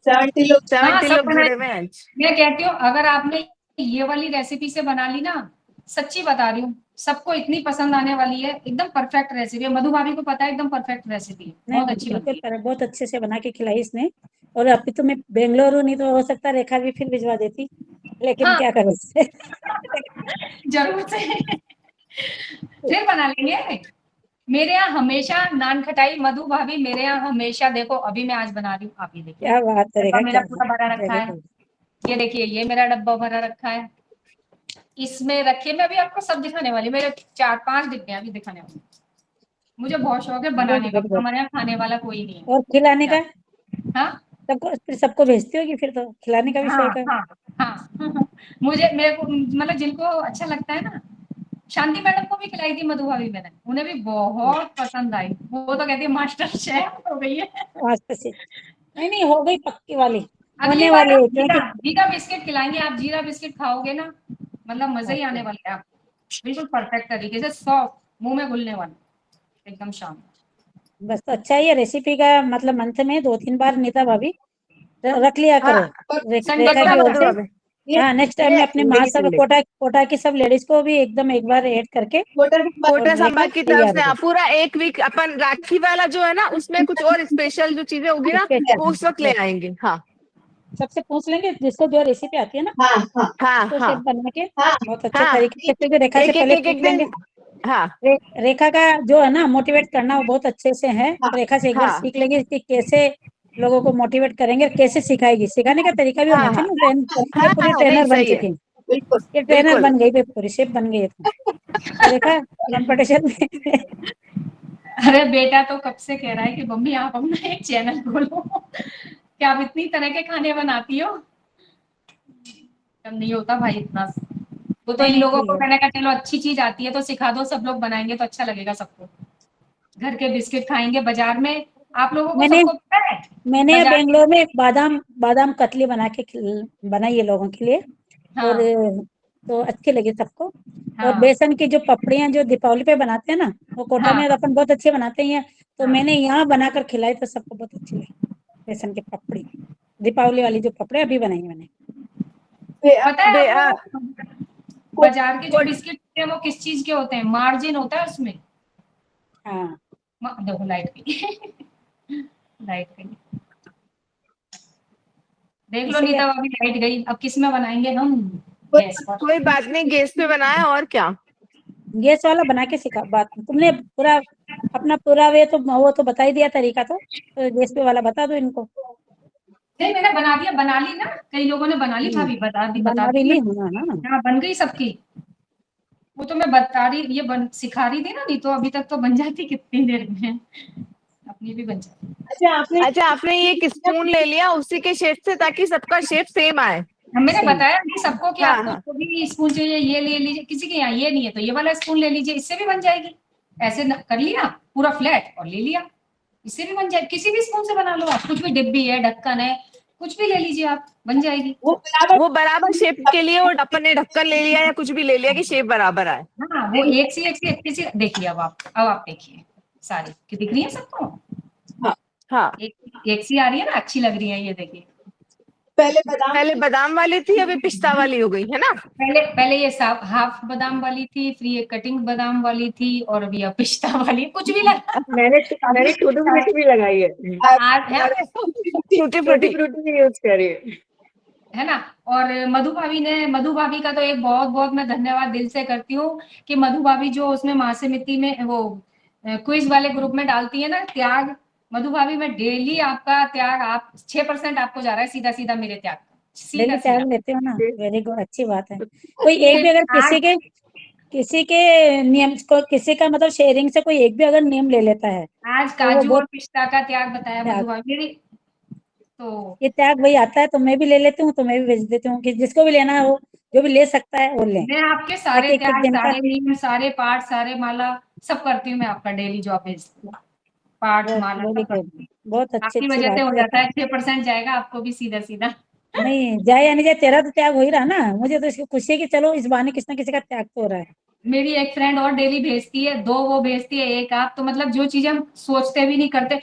70 लोग। 70 सब लोग बनाए। जुड़े हुए हैं आज। मैं कहती हूँ अगर आपने ये वाली रेसिपी से बना ली ना, सच्ची बता रही हूँ, सबको इतनी पसंद आने वाली है, एकदम परफेक्ट रेसिपी है। मधु भाभी को पता है एकदम परफेक्ट रेसिपी है, नहीं बहुत अच्छी बनती है। बहुत अच्छे से बना के खिलाई इसने। और अभी तो मैं बेंगलुरु नहीं तो हो सकता है रेखा भी फिर भिजवा देती, लेकिन हाँ क्या करें इससे। जरूर से फिर बना लेंगे। मेरे यहाँ हमेशा नान खटाई, मधु भाभी मेरे यहाँ हमेशा। देखो अभी मैं आज बना रही हूँ, आप ये देखिए, क्या बात है डब्बा रेखा, मेरा क्या पूरा भरा बात, रखा वेरी है। गुड। ये देखिए ये मेरा डब्बा भरा रखा है, इसमें रखिए। मैं अभी आपको सब दिखाने वाली, मेरे 4-5 डिब्बे अभी दिखाने वाली। मुझे बहुत शौक है गुड बनाने का, गुड गुड। हमारे यहाँ खाने वाला कोई नहीं है। और खिलाने का हाँ सबको भेजती होगी फिर तो, खिलाने का भी हाँ शौक है। हाँ हाँ मुझे मेरे को मतलब जिनको अच्छा लगता है ना, शांति मैडम को भी खिलाई थी मधु भाभी मैंने, उन्हें भी बहुत पसंद आई। वो तो कहती है मास्टर शेफ हो गई है। आज से नहीं नहीं हो गई पक्की वाली, अगली होने बार वाली हम है जीरा क्योंकि जीरा बिस्किट खिलाएंगे, आप जीरा बिस्किट खाओगे ना, मतलब मजे ही आने वाले हैं आप, बिल्कुल परफेक्ट तरीके से, सॉफ्ट, मुंह में घुलने वाला, एकदम शानदार। बस तो अच्छा ही है रेसिपी का, मतलब मंथ में 2-3 बार नीता भाभी रख लिया हाँ करो संडे रेखा को पक्का की ओर मधु से। भाभी। हाँ नेक्स्ट टाइम ये में अपने संडे की महासभा संडे। कोटा की सब लेडीज को भी एकदम एक बार ऐड करके और कोटा रेखा संभाग की तरफ तैयार से हो पूरा एक वीक अपन राखी वाला जो है ना, उसमें कुछ और स्पेशल जो चीजें होगी ना, वो उस वक्त ले जाए। आएंगे। हाँ सबसे पूछ लेंगे जिसको जो रेसिपी आती है ना, हाँ उसको हाँ शेफ बना के बहुत अच्छे हाँ। तरीके से, क्योंकि रेखा से पहले पूछ एक लेंगे। दिन। हाँ रेखा का जो है ना मोटिवेट करना वो बहुत अच्छे से है, तो रेखा से एक बार हाँ सीख लेंगे कि कैसे लोगों को मोटिवेट करेंगे, कैसे सिखाएगी, सिखाने का तरीका भी होना हाँ चाहिए हाँ ना। ये हाँ पूरी हाँ, नहीं ट्रेनर बन सही है। चुकी है, ये ट्रेनर बिल्कुल। बन गई, पे पूरी शेफ बन गई है तो देखा कंपटीशन में। अरे बेटा तो कब से कह रहा है कि मम्मी आप अपना एक चैनल खोलो, क्या आप इतनी तरह के खाने बनाती हो। कम नहीं होता भाई इतना, वो तो इन नहीं लोगों ठीक को है। मैंने कहा चलो अच्छी चीज आती है तो सिखा दो, सब लोग बनाएंगे तो अच्छा लगेगा सबको। घर के बिस्किट खाएंगे, बाजार में आप लोगों को मैंने सबको पता है मैंने बाजार बेंगलोर में एक बादाम बादाम कतली बना के बनाई है लोगों के लिए, और हाँ तो अच्छी लगी सबको। और हाँ बेसन की जो पपड़ियां जो दीपावली पे बनाते हैं ना, वो कोटा हाँ में अपन बहुत अच्छे बनाते हैं, तो हाँ मैंने यहाँ बनाकर खिलाई तो सबको बहुत अच्छी लगी। बेसन की पपड़ी, दीपावली वाली जो पपड़े अभी बनाई मैंने। पता है बे आप आ, लोगों को बाजार के जो बिस्किट होते हैं वो किस चीज के होते हैं, मार्जिन होता है उसमें। हाँ देखो लाइट गई लाइट गई, देख लो इसीलिए नीता भाभी लाइट गई, अब किस में बनाएंगे हम। गैस पर। कोई बात नहीं, गैस पे बनाया और क्या। गैस वाला बना के सिखा बात, तुमने पूरा अपना पूरा वे तो वो तो बता ही दिया तरीका, तो गैस पे वाला बता दो इनको। नहीं मैंने बना ली ना, कई लोगों ने बना ली भाभी, बता बना भी दी ली मैं। हाँ ना। हाँ बन गई सबकी, वो तो मैं बता रही, सिखा रही थी ना, नहीं तो अभी तक तो बन जाती कितनी देर में, अपनी भी बन जाती। अच्छा, आपने ये एक स्पून ले लिया उसी के शेप से, ताकि सबका शेप सेम आए। मैंने बताया नहीं सबको कि हाँ, आपको हाँ। जो भी स्पून चाहिए ये ले लीजिए, किसी के यहाँ ये नहीं है तो ये वाला स्पून ले लीजिए, इससे भी बन जाएगी। ऐसे कर लिया पूरा फ्लैट और ले लिया, इससे भी बन जाए, किसी भी स्पून से बना लो आप, कुछ भी डिब्बी है, ढक्कन है, कुछ भी ले लीजिए आप, बन जाएगी। वो बराबर शेप के लिए वो अपन ने ढक्कन ले लिया या कुछ भी ले लिया कि शेप बराबर आए। हाँ वो एक सी देखिए। अब आप देखिए सारी कि दिख रही है सबको। हाँ, एक सी आ रही है ना, अच्छी लग रही है, ये देखिए। पहले बादाम वाली थी, अभी पिस्ता वाली हो गई है ना। पहले ये हाफ बादाम वाली थी, फिर ये कटिंग बादाम वाली थी, और अभी अब पिस्ता वाली, कुछ भी लगा। मैंने टूटी फ्रूटी भी लगाई है, आज है टूटी फ्रूटी भी यूज करी है ना। और मधु भाभी का तो एक बहुत बहुत मैं धन्यवाद दिल से करती हूँ कि मधु भाभी जो उसमें महासमिति में वो क्विज वाले ग्रुप में डालती है ना त्याग, मधु भाभी मैं डेली आपका त्याग, आप 6% आपको जा रहा है सीधा सीधा मेरे त्याग का, डेली सीधा त्याग लेते हो ना, वेरी गुड, अच्छी बात है। कोई एक भी अगर किसी के नियम को, किसी का मतलब शेयरिंग से कोई एक भी अगर नियम ले लेता है, आज काजू और पिस्ता का त्याग बताया मधु भाभी मेरी, तो ये त्याग वही आता है, तो मैं भी ले लेती हूँ, तो मैं भी भेज देती हूँ कि जिसको भी लेना हो, जो भी ले सकता है वो ले। मैं आपके सारे एक त्याग, दिन का सारे नियम, सारे पाठ, सारे माला सब करती हूँ, मैं आपका डेली जो आप भेजती हूँ, पाठ माला सब करती हूँ। बहुत अच्छी आपकी अच्छी वजह से बात हो है। जाता है, 6% जाएगा आपको भी सीधा सीधा। नहीं जाए या नहीं जाए, तेरा तो त्याग हो ही रहा ना, मुझे तो इसकी खुशी है कि चलो इस बहाने किसी न किसी का त्याग तो हो रहा है। मेरी एक फ्रेंड और डेली भेजती है, 2 वो भेजती है, 1 आप, तो मतलब जो चीज हम सोचते भी नहीं करते।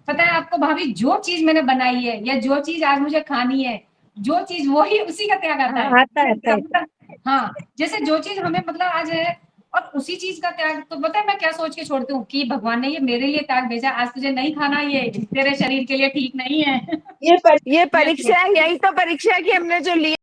पता है आपको भाभी, जो चीज मैंने बनाई है या जो चीज आज मुझे खानी है, जो चीज वही उसी का त्याग आता है। आता है। हाँ जैसे जो चीज हमें मतलब आज है और उसी चीज का त्याग, तो पता है मैं क्या सोच के छोड़ती हूँ कि भगवान ने ये मेरे लिए त्याग भेजा, आज तुझे नहीं खाना, ये तेरे शरीर के लिए ठीक नहीं है। ये परीक्षा है, यही तो परीक्षा है कि हमने जो लिया